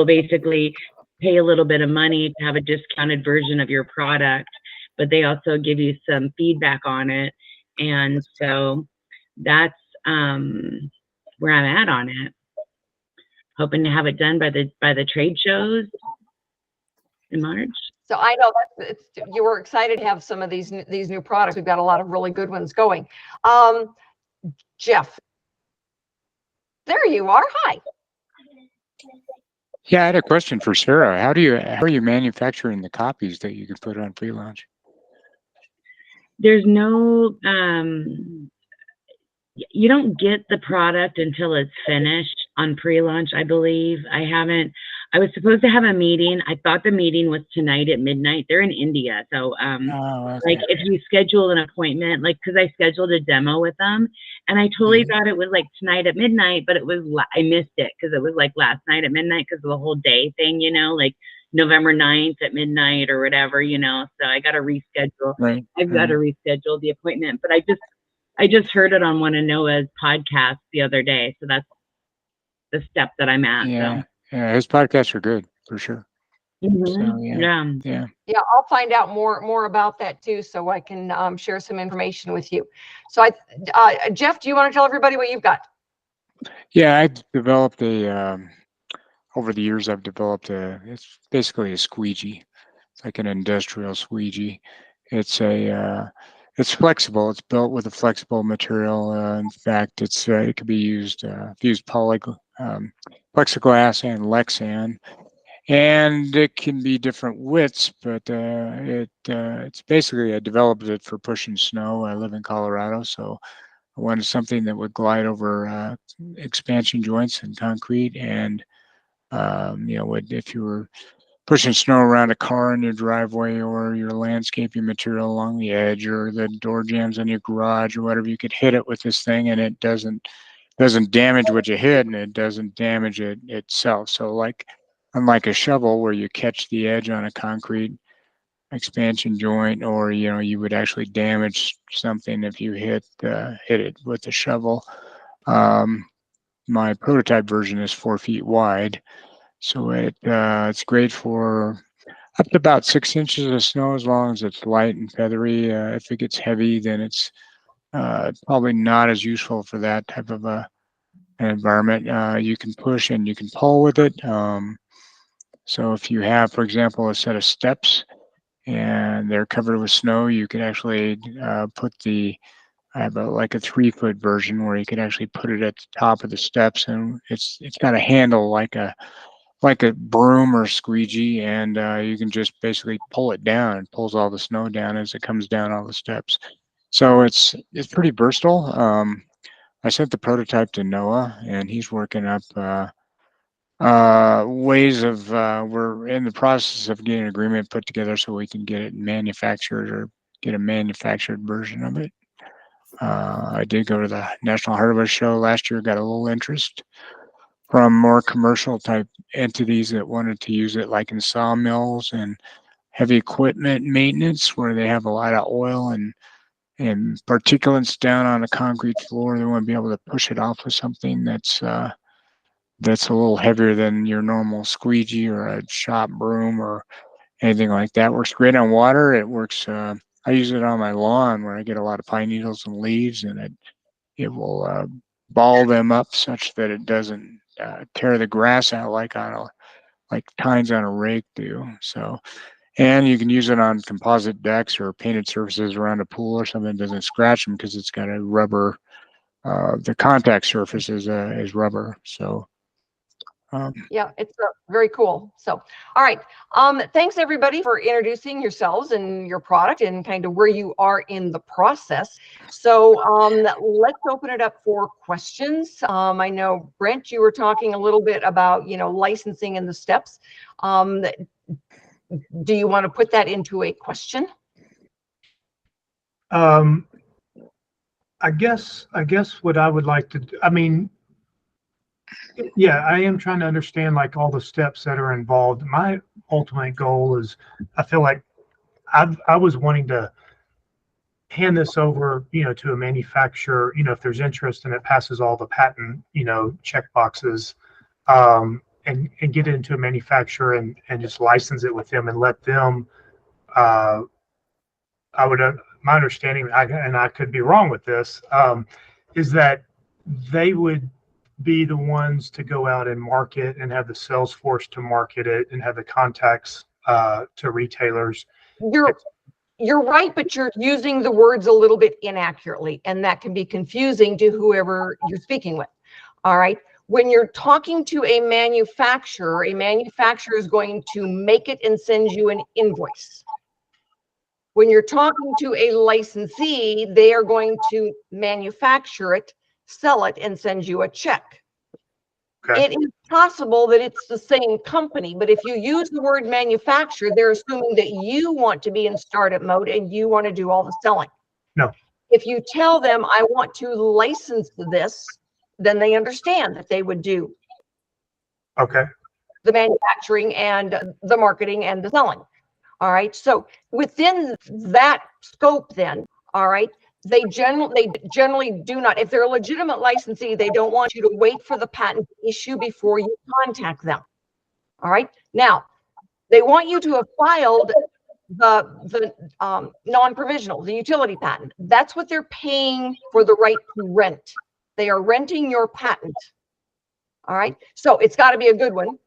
basically pay a little bit of money to have a discounted version of your product, but they also give you some feedback on it. And so that's where I'm at on it. Hoping to have it done by the trade shows in March. So I know you were excited to have some of these new products. We've got a lot of really good ones going. Jeff, there you are. Hi. Yeah, I had a question for Sarah. How are you manufacturing the copies that you can put on pre-launch? There's no you don't get the product until it's finished on pre-launch, I believe. I was supposed to have a meeting. I thought the meeting was tonight at midnight. They're in India. So Okay. like if you schedule an appointment, like, because I scheduled a demo with them, and I totally thought it was like tonight at midnight, but I missed it because it was like last night at midnight because of the whole day thing, you know, like November 9th at midnight or whatever, you know. So I got to reschedule. Right. I've got to reschedule the appointment, but I just heard it on one of Noah's podcasts the other day. So that's the step that I'm at. Yeah. So. Yeah, his podcasts are good for sure. Mhm. So, Yeah. Yeah, I'll find out more about that too, so I can share some information with you. So Jeff, do you want to tell everybody what you've got? Yeah, I developed over the years, it's basically a squeegee. It's like an industrial squeegee. It's flexible. It's built with a flexible material. In fact, it can be used, plexiglass and Lexan, and it can be different widths, but it's basically, I developed it for pushing snow. I live in Colorado, so I wanted something that would glide over expansion joints in concrete, and if you were pushing snow around a car in your driveway, or your landscaping material along the edge, or the door jams in your garage or whatever, you could hit it with this thing, and it doesn't damage what you hit, and it doesn't damage it itself. So unlike a shovel where you catch the edge on a concrete expansion joint, or you would actually damage something if you hit it with a shovel. My prototype version is 4 feet wide, so it's great for up to about 6 inches of snow, as long as it's light and feathery. If it gets heavy, then it's probably not as useful for that type of an environment. You can push and you can pull with it. So if you have, for example, a set of steps and they're covered with snow, you could actually I have like a 3-foot version where you could actually put it at the top of the steps, and it's got a handle like a broom or squeegee, and you can just basically pull it down. It pulls all the snow down as it comes down all the steps. So it's pretty versatile. I sent the prototype to Noah, and he's working up ways of, we're in the process of getting an agreement put together so we can get it manufactured or get a manufactured version of it. I did go to the National Hardware Show last year, got a little interest from more commercial type entities that wanted to use it like in sawmills and heavy equipment maintenance where they have a lot of oil and particulates down on a concrete floor. They want to be able to push it off with something that's a little heavier than your normal squeegee or a shop broom or anything like that. Works great on water. It works. I use it on my lawn where I get a lot of pine needles and leaves, and it will ball them up such that it doesn't tear the grass out like tines on a rake do. So, and you can use it on composite decks or painted surfaces around a pool or something that doesn't scratch them because it's got a rubber. The contact surface is rubber. So. Yeah, it's very cool. So, all right. Thanks everybody for introducing yourselves and your product and kind of where you are in the process. So let's open it up for questions. I know, Brent, you were talking a little bit about, licensing and the steps. Do you want to put that into a question? I guess what I would like to do, yeah, I am trying to understand like all the steps that are involved. My ultimate goal is, I feel like I was wanting to hand this over, to a manufacturer, if there's interest and it passes all the patent, check boxes, and get it into a manufacturer and just license it with them and let them, I would, my understanding, and I could be wrong with this, is that they would be the ones to go out and market and have the sales force to market it and have the contacts to retailers. You're right, but you're using the words a little bit inaccurately, and that can be confusing to whoever you're speaking with. All right. When you're talking to a manufacturer is going to make it and send you an invoice. When you're talking to a licensee, they are going to manufacture it, sell it, and send you a check. Okay. It is possible that it's the same company, but if you use the word manufacturer, they're assuming that you want to be in startup mode and you want to do all the selling. No. If you tell them, I want to license this, then they understand that they would do Okay. the manufacturing and the marketing and the selling. All right. So within that scope, then, all right, they generally do not, if they're a legitimate licensee, they don't want you to wait for the patent issue before you contact them. All right. Now, they want you to have filed the non-provisional, the utility patent. That's what they're paying for the right to rent. They are renting your patent. All right. So it's got to be a good one.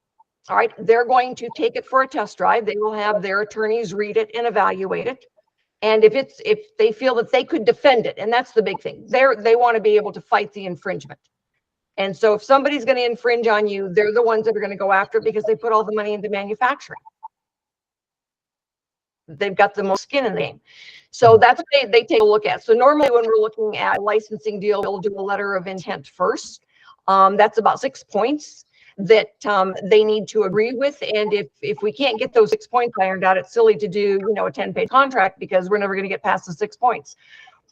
All right. They're going to take it for a test drive. They will have their attorneys read it and evaluate it. And if they feel that they could defend it, and that's the big thing, they want to be able to fight the infringement. And so if somebody's going to infringe on you, they're the ones that are going to go after it because they put all the money into manufacturing. They've got the most skin in the game. So that's what they take a look at. So normally when we're looking at a licensing deal, we'll do a letter of intent first. That's about 6 points that they need to agree with. And if we can't get those 6 points ironed out, it's silly to do, a 10-page contract because we're never going to get past the 6 points.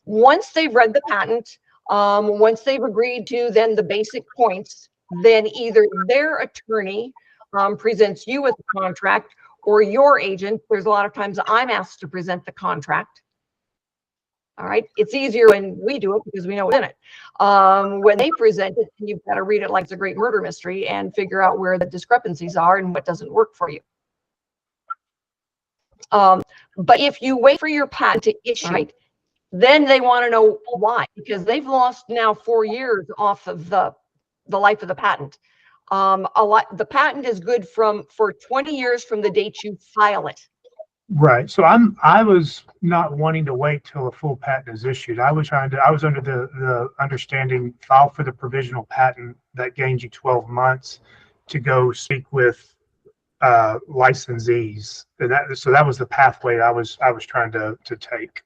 Once they've read the patent, once they've agreed to then the basic points, then either their attorney presents you with the contract or your agent. There's a lot of times I'm asked to present the contract. All right. It's easier when we do it because we know what's in it. When they present it, you've got to read it like it's a great murder mystery and figure out where the discrepancies are and what doesn't work for you. But if you wait for your patent to issue, right, then they want to know why, because they've lost now 4 years off of the life of the patent. The patent is good for 20 years from the date you file it. Right. So I was not wanting to wait till a full patent is issued. I was under the understanding, file for the provisional patent that gains you 12 months to go speak with licensees. And so that was the pathway I was trying to take.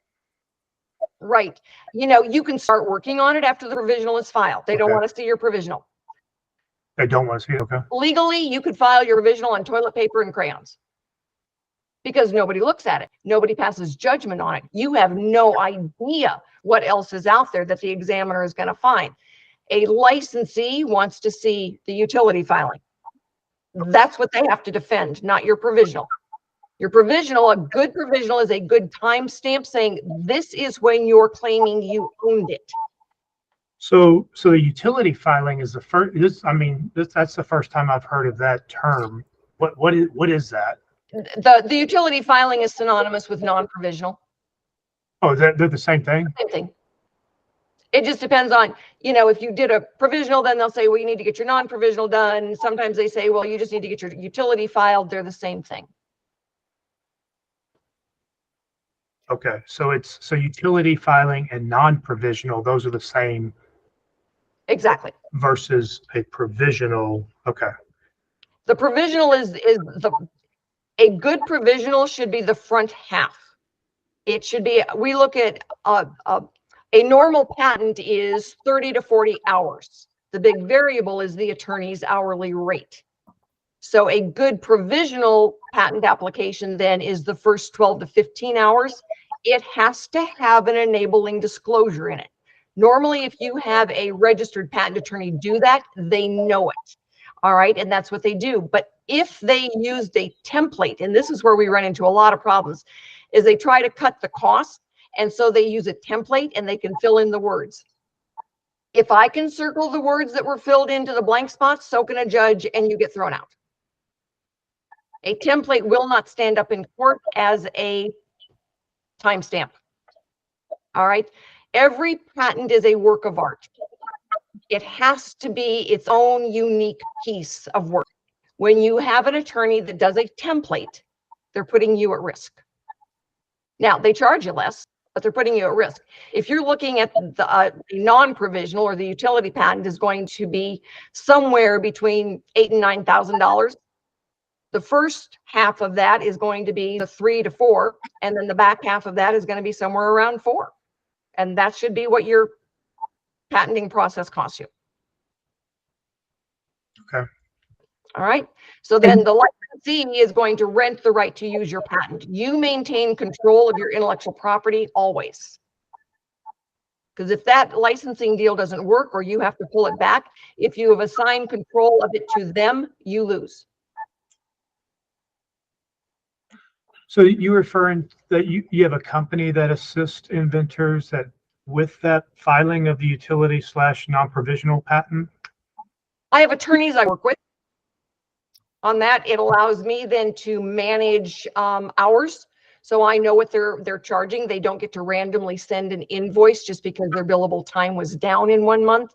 Right. You can start working on it after the provisional is filed. They don't want to see your provisional. They don't want to see it, okay? Legally, you could file your provisional on toilet paper and crayons because nobody looks at it. Nobody passes judgment on it. You have no idea what else is out there that the examiner is going to find. A licensee wants to see the utility filing. That's what they have to defend, not your provisional. Your provisional, a good provisional is a good timestamp saying this is when you're claiming you owned it. So the utility filing is the first, that's the first time I've heard of that term. What is that? The utility filing is synonymous with non-provisional. Oh, they're the same thing? Same thing. It just depends on, if you did a provisional, then they'll say, well, you need to get your non-provisional done. Sometimes they say, well, you just need to get your utility filed. They're the same thing. Okay, so utility filing and non-provisional, those are the same. Exactly. Versus a provisional. Okay. The provisional a good provisional should be the front half. It should be, we look at a normal patent is 30 to 40 hours. The big variable is the attorney's hourly rate. So a good provisional patent application then is the first 12 to 15 hours. It has to have an enabling disclosure in it. Normally, if you have a registered patent attorney do that, they know it. All right, and that's what they do. But if they used a template, and this is where we run into a lot of problems, is they try to cut the cost. And so they use a template and they can fill in the words. If I can circle the words that were filled into the blank spots, so can a judge, and you get thrown out. A template will not stand up in court as a timestamp. All right. Every patent is a work of art. It has to be its own unique piece of work. When you have an attorney that does a template, they're putting you at risk. Now, they charge you less, but they're putting you at risk. If you're looking at the non-provisional or the utility patent is going to be somewhere between $8,000 and $9,000. The first half of that is going to be the 3 to 4, and then the back half of that is going to be somewhere around 4. And that should be what your patenting process costs you. Okay. All right. So then the licensee is going to rent the right to use your patent. You maintain control of your intellectual property always. Because if that licensing deal doesn't work or you have to pull it back, if you have assigned control of it to them, you lose. So you're referring that you have a company that assists inventors that with that filing of the utility / non-provisional patent? I have attorneys I work with on that. It allows me then to manage hours. So I know what they're charging. They don't get to randomly send an invoice just because their billable time was down in 1 month.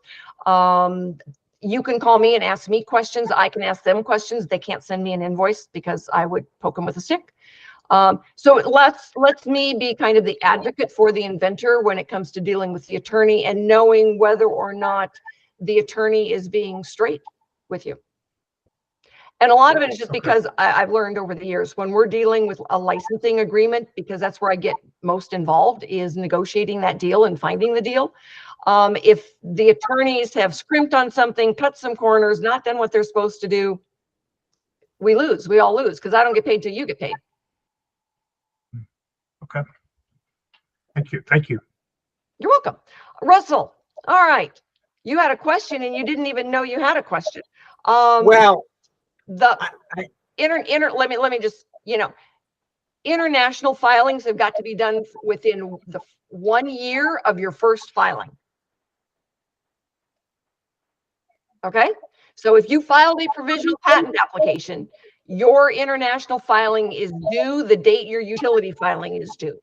You can call me and ask me questions. I can ask them questions. They can't send me an invoice because I would poke them with a stick. So it lets me be kind of the advocate for the inventor when it comes to dealing with the attorney and knowing whether or not the attorney is being straight with you. And a lot of it is just because I've learned over the years when we're dealing with a licensing agreement, because that's where I get most involved, is negotiating that deal and finding the deal. If the attorneys have scrimped on something, cut some corners, not done what they're supposed to do, we lose. We all lose because I don't get paid till you get paid. Okay. Thank you. Thank you. You're welcome. Russell, all right. You had a question and you didn't even know you had a question. Well, let me just, international filings have got to be done within the 1 year of your first filing. Okay. So if you filed a provisional patent application, your international filing is due the date your utility filing is due.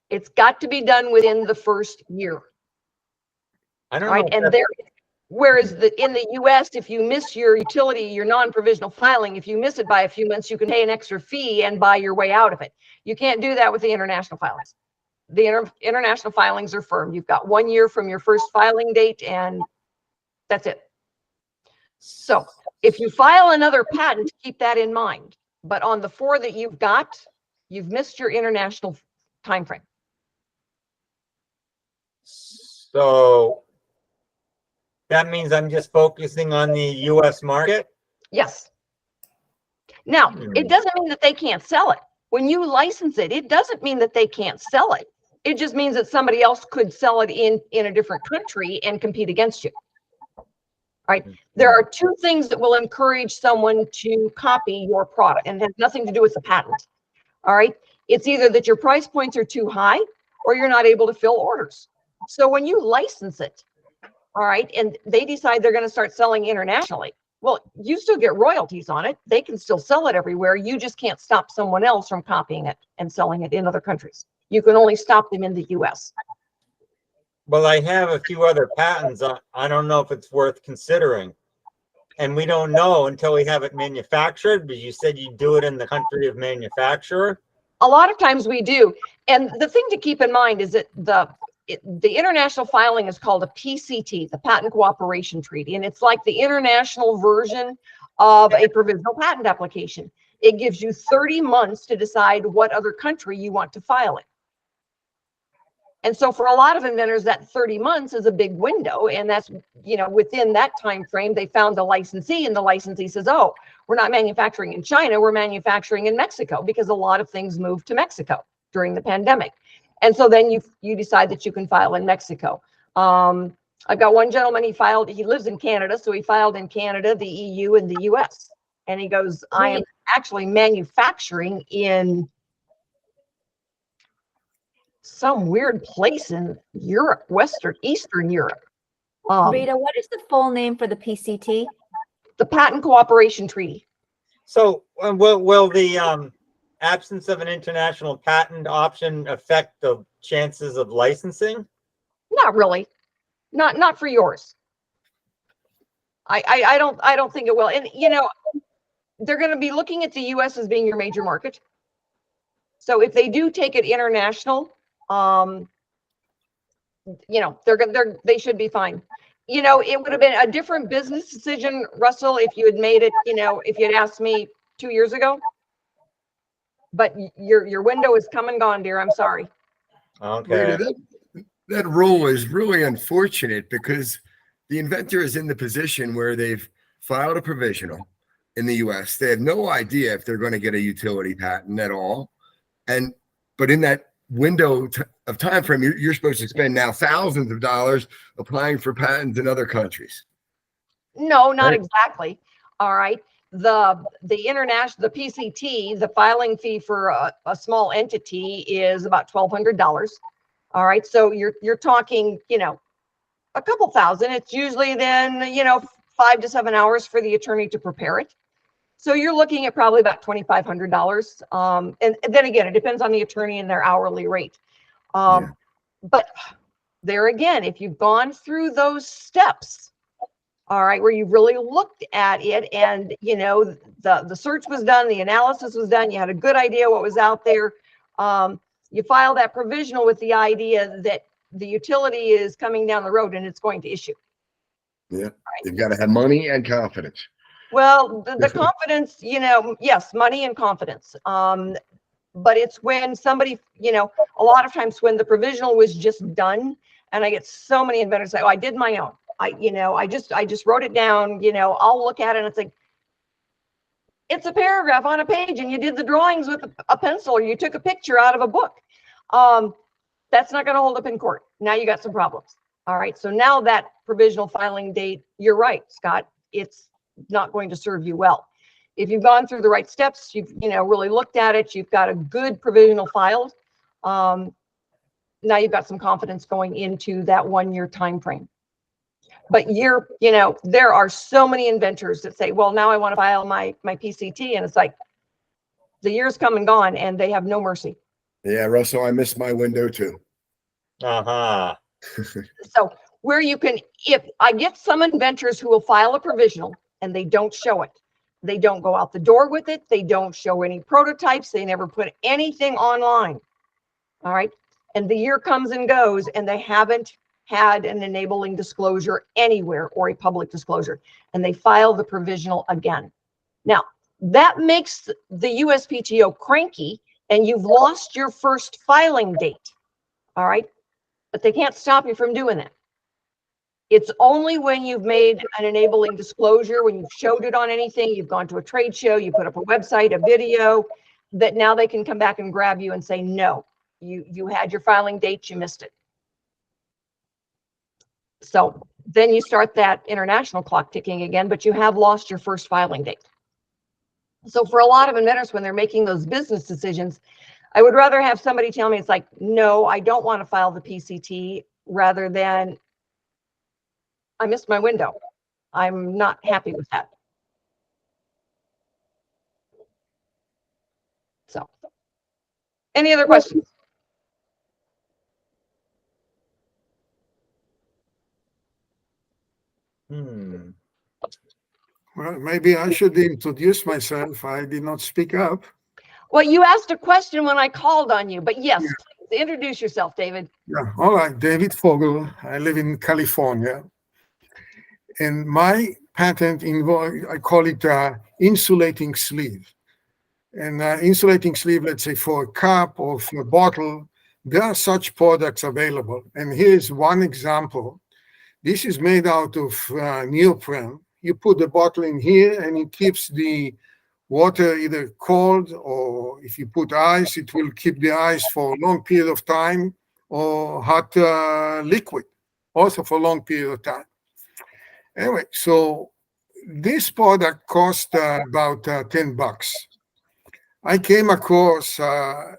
It's got to be done within the first year. I don't right? know. And whereas in the US, if you miss your utility, your non-provisional filing, if you miss it by a few months, you can pay an extra fee and buy your way out of it. You can't do that with the international filings. The international filings are firm. You've got 1 year from your first filing date, and that's it. So if you file another patent, keep that in mind. But on the 4 that you've got, you've missed your international time frame. So that means I'm just focusing on the US market? Yes. Now, it doesn't mean that they can't sell it. When you license it, it doesn't mean that they can't sell it. It just means that somebody else could sell it in a different country and compete against you. Right? There are two things that will encourage someone to copy your product, and it has nothing to do with the patent. All right. It's either that your price points are too high or you're not able to fill orders. So when you license it, all right, and they decide they're going to start selling internationally, well, you still get royalties on it. They can still sell it everywhere. You just can't stop someone else from copying it and selling it in other countries. You can only stop them in the US. Well, I have a few other patents. I don't know if it's worth considering. And we don't know until we have it manufactured, but you said you do it in the country of manufacturer. A lot of times we do. And the thing to keep in mind is that the international filing is called a PCT, the Patent Cooperation Treaty. And it's like the international version of a provisional patent application. It gives you 30 months to decide what other country you want to file in. And so for a lot of inventors, that 30 months is a big window. And that's, you know, within that time frame, they found a licensee, and the licensee says, oh, we're not manufacturing in China, we're manufacturing in Mexico, because a lot of things moved to Mexico during the pandemic. And so then you decide that you can file in Mexico. I've got one gentleman, he lives in Canada, so he filed in Canada, the EU, and the US. And he goes, I am actually manufacturing in some weird place in Europe, Eastern Europe. Rita, what is the full name for the PCT? The Patent Cooperation Treaty. So will the absence of an international patent option affect the chances of licensing? Not really. Not for yours. I don't think it will. And you know, they're going to be looking at the US as being your major market. So if they do take it international, you know, they should be fine. You know, it would have been a different business decision, Russell, if you had made it, you know, if you had asked me 2 years ago. But your window is come and gone, dear. I'm sorry. Okay. Rita, that rule is really unfortunate because the inventor is in the position where they've filed a provisional in the US. They have no idea if they're going to get a utility patent at all. But in that window of time frame, you're supposed to spend now thousands of dollars applying for patents in other countries. No, not Right. exactly. All right. The PCT, the filing fee for a small entity is about $1,200. All right. So you're talking, you know, a couple thousand. It's usually then, you know, 5 to 7 hours for the attorney to prepare it. So you're looking at probably about $2,500. And then again, it depends on the attorney and their hourly rate. But there again, if you've gone through those steps, all right, where you've really looked at it and, you know, the search was done, the analysis was done, you had a good idea what was out there. You file that provisional with the idea that the utility is coming down the road and it's going to issue. Yeah. You've got to have money and confidence. Well, the confidence, you know, yes, money and confidence. But it's when somebody, you know, a lot of times when the provisional was just done, and I get so many inventors say, oh, I did my own. I just wrote it down, you know, I'll look at it and it's like, it's a paragraph on a page and you did the drawings with a pencil or you took a picture out of a book. That's not going to hold up in court. Now you got some problems. All right. So now that provisional filing date, you're right, Scott, it's not going to serve you well. If you've gone through the right steps, you've, you know, really looked at it, you've got a good provisional filed. Now you've got some confidence going into that 1 year time frame. But you know, there are so many inventors that say, well, now I want to file my PCT. And it's like the year's come and gone and they have no mercy. Yeah, Russell, I missed my window too. Uh-huh. So where you can, if I get some inventors who will file a provisional and they don't show it, they don't go out the door with it, they don't show any prototypes, they never put anything online. All right. And the year comes and goes and they haven't had an enabling disclosure anywhere or a public disclosure, and they file the provisional again. Now, that makes the USPTO cranky and you've lost your first filing date. All right. But they can't stop you from doing that. It's only when you've made an enabling disclosure, when you've showed it on anything, you've gone to a trade show, you put up a website, a video, that now they can come back and grab you and say, no, you had your filing date, you missed it. So then you start that international clock ticking again, but you have lost your first filing date. So for a lot of inventors, when they're making those business decisions, I would rather have somebody tell me, it's like, no, I don't want to file the PCT, rather than I missed my window. I'm not happy with that. So, any other questions? Well, maybe I should introduce myself. I did not speak up. Well, you asked a question when I called on you, but yes, please introduce yourself, David. Yeah, all right. David Fogel. I live in California. And my patent involves, I call it insulating sleeve. And insulating sleeve, let's say for a cup or for a bottle, there are such products available. And here's one example. This is made out of neoprene. You put the bottle in here and it keeps the water either cold, or if you put ice, it will keep the ice for a long period of time, or hot liquid, also for a long period of time. Anyway, so this product cost about $10. I came across, I'm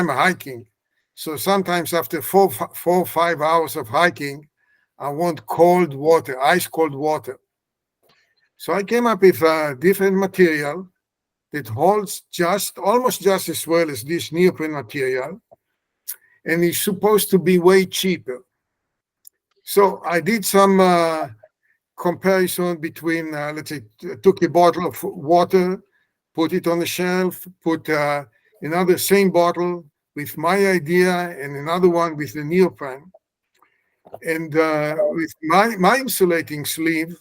hiking. So sometimes after 4 or 5 hours of hiking, I want cold water, ice cold water. So I came up with a different material that holds almost just as well as this neoprene material, and it's supposed to be way cheaper. So I did some comparison between, let's say, took a bottle of water, put it on the shelf, put another same bottle with my idea and another one with the neoprene. And with my insulating sleeve,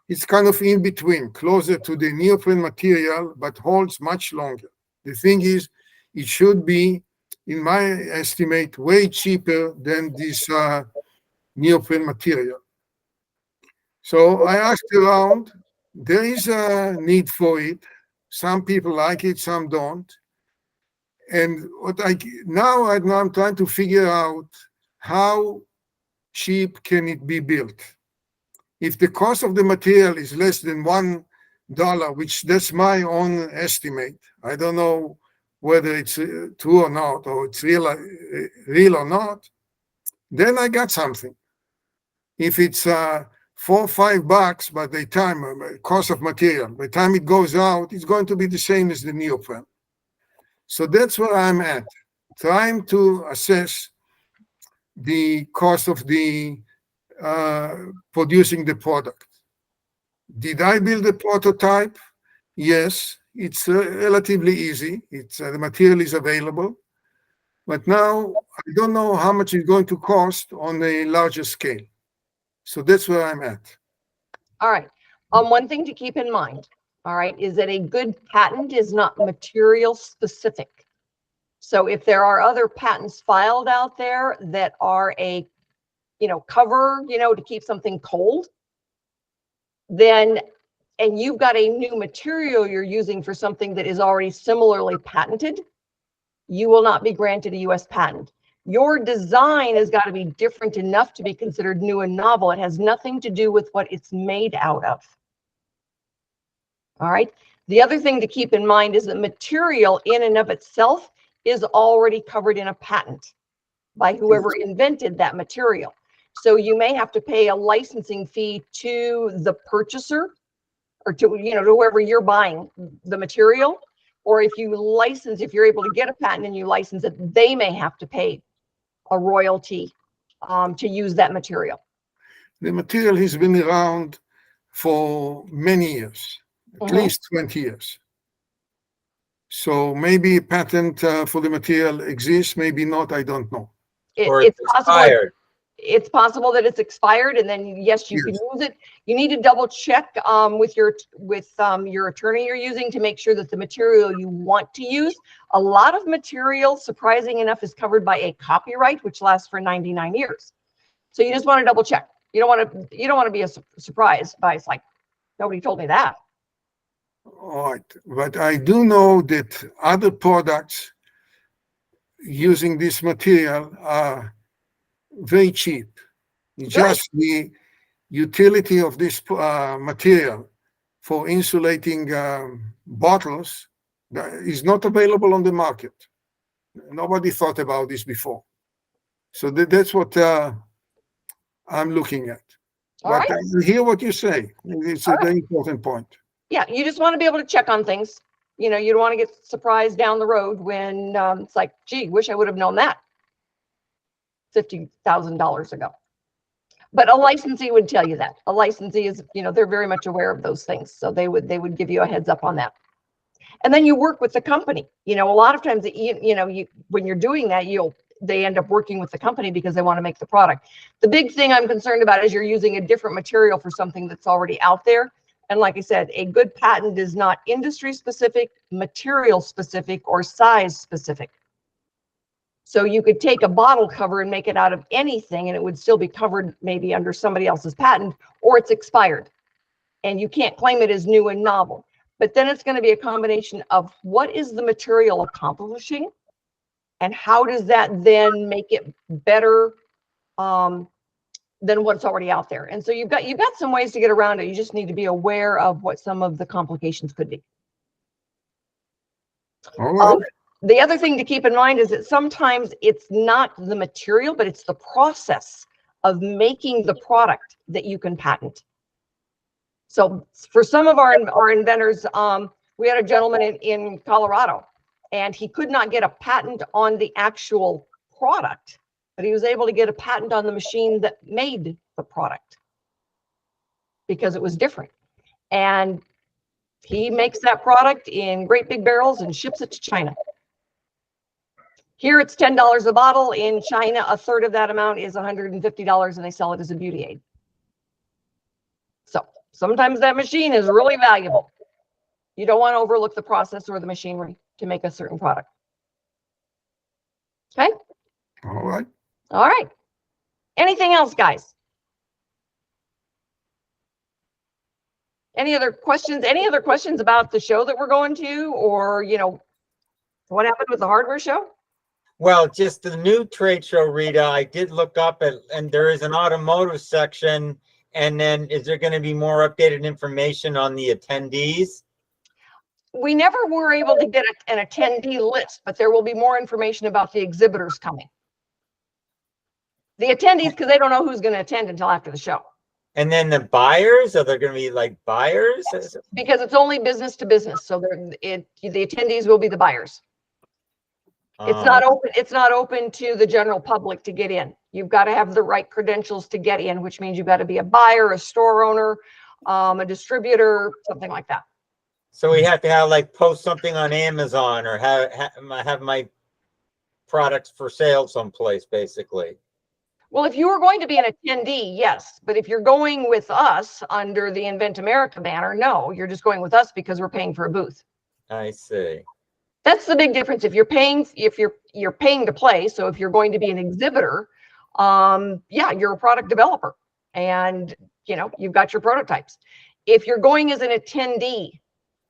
it's kind of in between, closer to the neoprene material, but holds much longer. The thing is, it should be, in my estimate, way cheaper than this neoprene material. So I asked around. There is a need for it. Some people like it, some don't. And now I'm trying to figure out how cheap can it be built. If the cost of the material is less than $1, which that's my own estimate, I don't know whether it's true or not, or it's real or not, then I got something. If it's $4 or $5, but the time cost of material, by the time it goes out, it's going to be the same as the neoprene. So that's where I'm at, trying to assess the cost of the producing the product. Did I build a prototype? Yes, it's relatively easy. It's the material is available, but now I don't know how much it's going to cost on a larger scale. So that's where I'm at. All right. One thing to keep in mind, all right, is that a good patent is not material specific. So if there are other patents filed out there that are a, cover, to keep something cold, then, and you've got a new material you're using for something that is already similarly patented, you will not be granted a US patent. Your design has got to be different enough to be considered new and novel. It has nothing to do with what it's made out of. All right. The other thing to keep in mind is that material in and of itself is already covered in a patent by whoever invented that material. So you may have to pay a licensing fee to the purchaser, or to, to whoever you're buying the material. Or if you're able to get a patent and you license it, they may have to pay a royalty to use that material. The material has been around for many years, at least 20 years. So maybe a patent for the material exists, maybe not, I don't know. It's possible. It's possible that it's expired, and then yes, you can use it. You need to double check with your attorney you're using to make sure that the material you want to use. A lot of material, surprising enough, is covered by a copyright, which lasts for 99 years. So you just want to double check. You don't want to be surprised by, it's like, nobody told me that. All right, but I do know that other products using this material are very cheap. Just the utility of this material for insulating bottles is not available on the market. Nobody thought about this before. So that's what I'm looking at. All But right. I hear what you say. It's a very important point. Yeah, you just want to be able to check on things. You know, you don't want to get surprised down the road when it's like, gee, wish I would have known that $50,000 ago. But a licensee would tell you that. A licensee is, you know, they're very much aware of those things. So they would give you a heads up on that. And then you work with the company. You know, a lot of times, when you're doing that, they end up working with the company because they want to make the product. The big thing I'm concerned about is you're using a different material for something that's already out there. And like I said, a good patent is not industry specific, material specific, or size specific. So you could take a bottle cover and make it out of anything and it would still be covered maybe under somebody else's patent, or it's expired and you can't claim it as new and novel. But then it's going to be a combination of what is the material accomplishing and how does that then make it better than what's already out there. And so you've got some ways to get around it. You just need to be aware of what some of the complications could be. All right. The other thing to keep in mind is that sometimes it's not the material, but it's the process of making the product that you can patent. So for some of our inventors, we had a gentleman in Colorado, and he could not get a patent on the actual product, but he was able to get a patent on the machine that made the product because it was different. And he makes that product in great big barrels and ships it to China. Here it's $10 a bottle. In China, a third of that amount is $150, and they sell it as a beauty aid. So sometimes that machine is really valuable. You don't want to overlook the process or the machinery to make a certain product. Okay? All right. All right. Anything else, guys? Any other questions? Any other questions about the show that we're going to, or, what happened with the hardware show? Well, just the new trade show, Rita, I did look up and there is an automotive section. And then is there going to be more updated information on the attendees? We never were able to get an attendee list, but there will be more information about the exhibitors coming. The attendees, because they don't know who's going to attend until after the show. And then the buyers, are there going to be like buyers? Yes, because it's only business to business. So the attendees will be the buyers. It's not open. It's not open to the general public to get in. You've got to have the right credentials to get in, which means you've got to be a buyer, a store owner, a distributor, something like that. So we have to have post something on Amazon or have my products for sale someplace, basically. Well, if you were going to be an attendee, yes. But if you're going with us under the Invent America banner, no, you're just going with us because we're paying for a booth. I see. That's the big difference. If you're paying to play, so if you're going to be an exhibitor, yeah, you're a product developer and you've got your prototypes. If you're going as an attendee,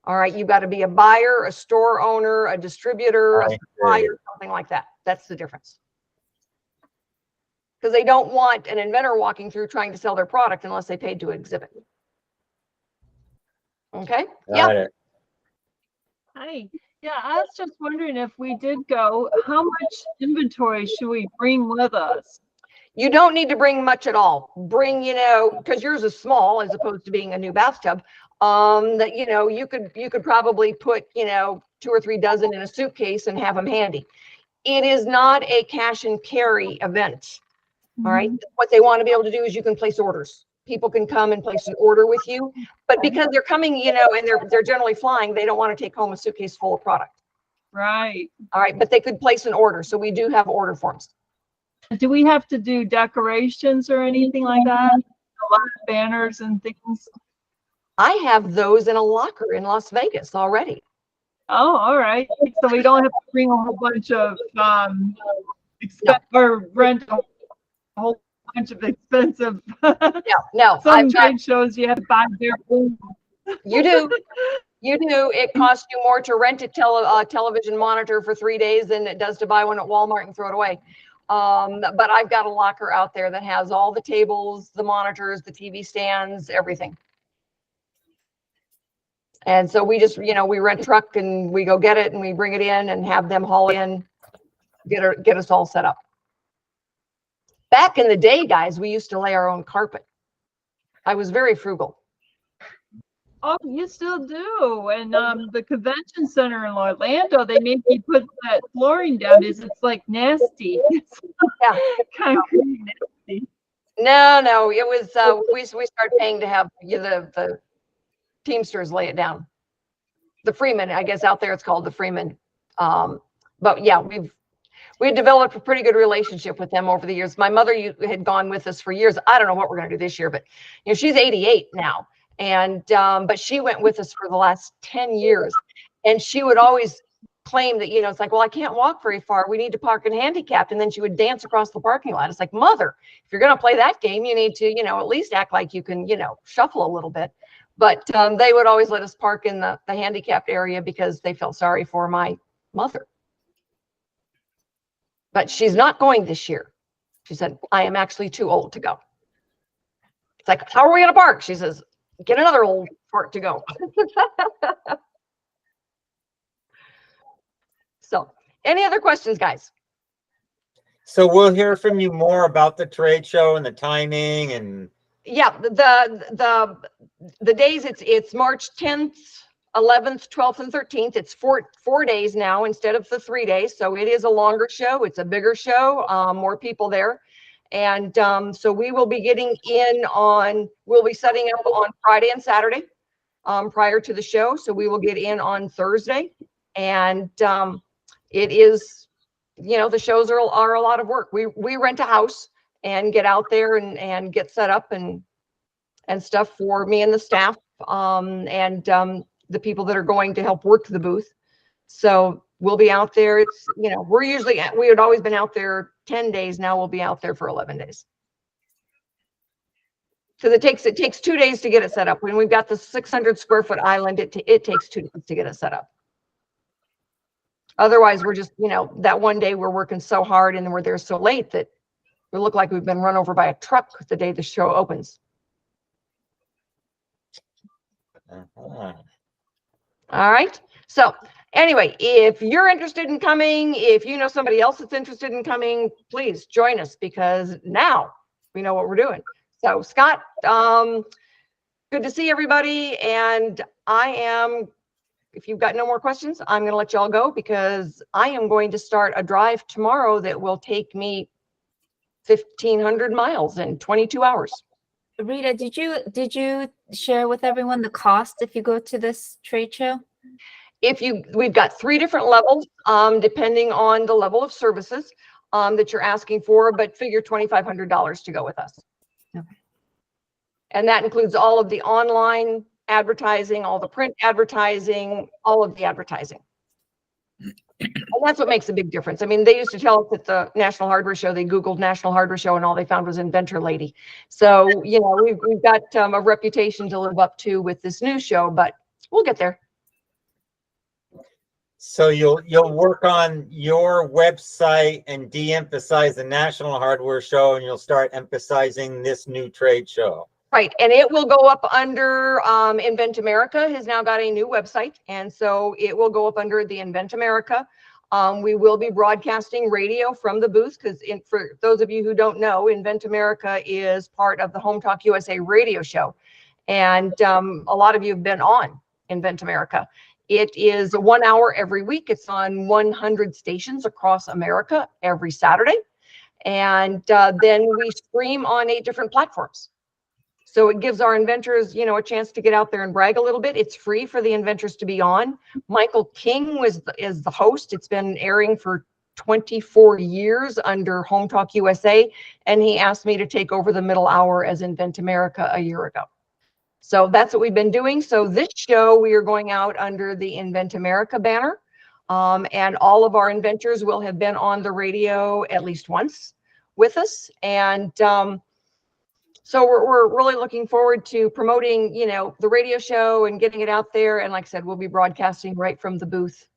all right, you've got to be a buyer, a store owner, a distributor, a supplier, something like that. That's the difference. Because they don't want an inventor walking through trying to sell their product unless they paid to exhibit. Okay? Got it. Hi. Yeah, I was just wondering, if we did go, how much inventory should we bring with us? You don't need to bring much at all. Bring, because yours is small as opposed to being a new bathtub, that, you could probably put, 2 or 3 dozen in a suitcase and have them handy. It is not a cash and carry event. All right. What they want to be able to do is you can place orders. People can come and place an order with you, but because they're coming, and they're generally flying, they don't want to take home a suitcase full of product. Right. All right. But they could place an order. So we do have order forms. Do we have to do decorations or anything like that? A lot of banners and things. I have those in a locker in Las Vegas already. Oh, all right. So we don't have to bring a whole bunch of or rent a whole bunch of expensive. No, Some I've got, trade shows you have to buy their food. you do. You do. It costs you more to rent a television monitor for 3 days than it does to buy one at Walmart and throw it away. But I've got a locker out there that has all the tables, the monitors, the TV stands, everything. And so we just, we rent a truck and we go get it and we bring it in and have them haul in, get us all set up. Back in the day, guys, we used to lay our own carpet. I was very frugal. Oh, you still do. And the convention center in Orlando, they make you put that flooring down. It's like nasty. It's Yeah. concrete nasty. No, it was we started paying to have the Teamsters lay it down. The Freeman, I guess out there it's called the Freeman. But yeah, we developed a pretty good relationship with them over the years. My mother had gone with us for years. I don't know what we're going to do this year, but she's 88 now. And but she went with us for the last 10 years, and she would always claim that it's like, well, I can't walk very far, we need to park in handicapped, and then she would dance across the parking lot. It's like, mother, if you're going to play that game, you need to at least act like you can shuffle a little bit. But they would always let us park in the handicapped area because they felt sorry for my mother. But she's not going this year. She said, I am actually too old to go. It's like, how are we going to park? She says, get another old fart to go. So, any other questions, guys? So we'll hear from you more about the trade show and the timing and. Yeah, the days, it's March 10th, 11th, 12th, and 13th. It's four days now instead of the 3 days. So it is a longer show. It's a bigger show, more people there. And so we will be getting in we'll be setting up on Friday and Saturday prior to the show. So we will get in on Thursday. And it is, the shows are a lot of work. We rent a house and get out there and get set up and stuff for me and the staff and the people that are going to help work the booth. So we'll be out there. It's, we had always been out there 10 days. Now we'll be out there for 11 days. Because it takes 2 days to get it set up. When we've got the 600 square foot island, it takes 2 days to get it set up. Otherwise, we're just, that one day we're working so hard and then we're there so late that we look like we've been run over by a truck the day the show opens. Uh-huh. All right. So anyway, if you're interested in coming, if you know somebody else that's interested in coming, please join us because now we know what we're doing. So Scott, good to see everybody. And if you've got no more questions, I'm going to let y'all go because I am going to start a drive tomorrow that will take me 1,500 miles in 22 hours. Rita, did you share with everyone the cost if you go to this trade show? We've got 3 different levels, depending on the level of services that you're asking for, but figure $2,500 to go with us. Okay. And that includes all of the online advertising, all the print advertising, all of the advertising. And that's what makes a big difference. I mean, they used to tell us at the National Hardware Show, they Googled National Hardware Show and all they found was Inventor Lady. So, we've got a reputation to live up to with this new show, but we'll get there. So you'll work on your website and de-emphasize the National Hardware Show, and you'll start emphasizing this new trade show. Right, and it will go up under Invent America has now got a new website, and so it will go up under the Invent America. We will be broadcasting radio from the booth because for those of you who don't know, Invent America is part of the Home Talk USA radio show, and a lot of you have been on Invent America. It is 1 hour every week. It's on 100 stations across America every Saturday, and then we stream on 8 different platforms. So it gives our inventors, a chance to get out there and brag a little bit. It's free for the inventors to be on. Michael King is the host. It's been airing for 24 years under Home Talk USA, and he asked me to take over the middle hour as Invent America a year ago. So that's what we've been doing. So this show, we are going out under the Invent America banner, and all of our inventors will have been on the radio at least once. with us. And so we're really looking forward to promoting, you know, the radio show and getting it out there. And like I said, we'll be broadcasting right from the booth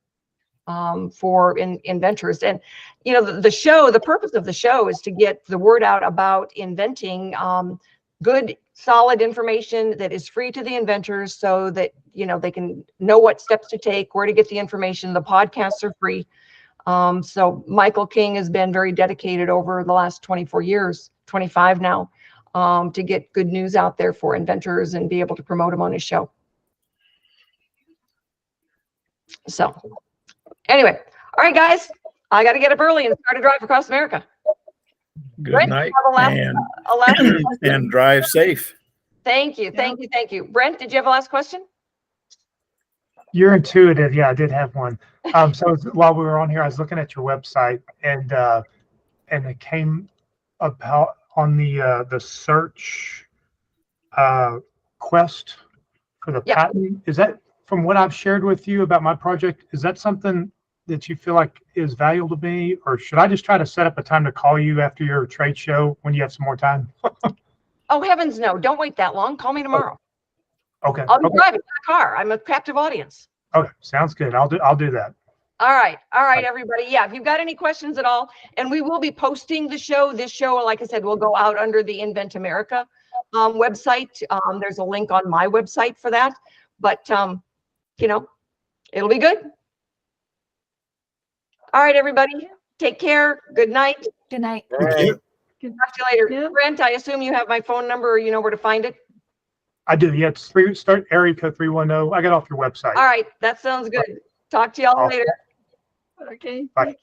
for inventors. And, you know, the show, the purpose of the show is to get the word out about inventing good, solid information that is free to the inventors so that, you know, they can know what steps to take, where to get the information. The podcasts are free. So Michael King has been very dedicated over the last 24 years, 25 now, to get good news out there for inventors and be able to promote them on his show. So anyway, all right, guys, I got to get up early and start a drive across America. Good Brent, night, have a last and drive safe. Thank you. Thank you. Thank you. Brent, did you have a last question? You're intuitive. Yeah, I did have one. So while we were on here, I was looking at your website, and it came about on the search quest for the Yep. patent. Is that, from what I've shared with you about my project, is that something that you feel like is valuable to me, or should I just try to set up a time to call you after your trade show when you have some more time? Oh, heavens no. Don't wait that long. Call me tomorrow. Okay. I'll be Okay. driving my car. I'm a captive audience. Okay. Sounds good. I'll do that. All right. All right, everybody. Yeah, if you've got any questions at all, and we will be posting the show. This show, like I said, will go out under the Invent America website. There's a link on my website for that. But, you know, it'll be good. All right, everybody. Take care. Good night. Good night. Thank you. Talk to you later. Yeah. Brent, I assume you have my phone number or you know where to find it? I do. Yeah, it's start area code 310. I got off your website. All right. That sounds good. Talk to y'all Awesome. later. Okay. Bye.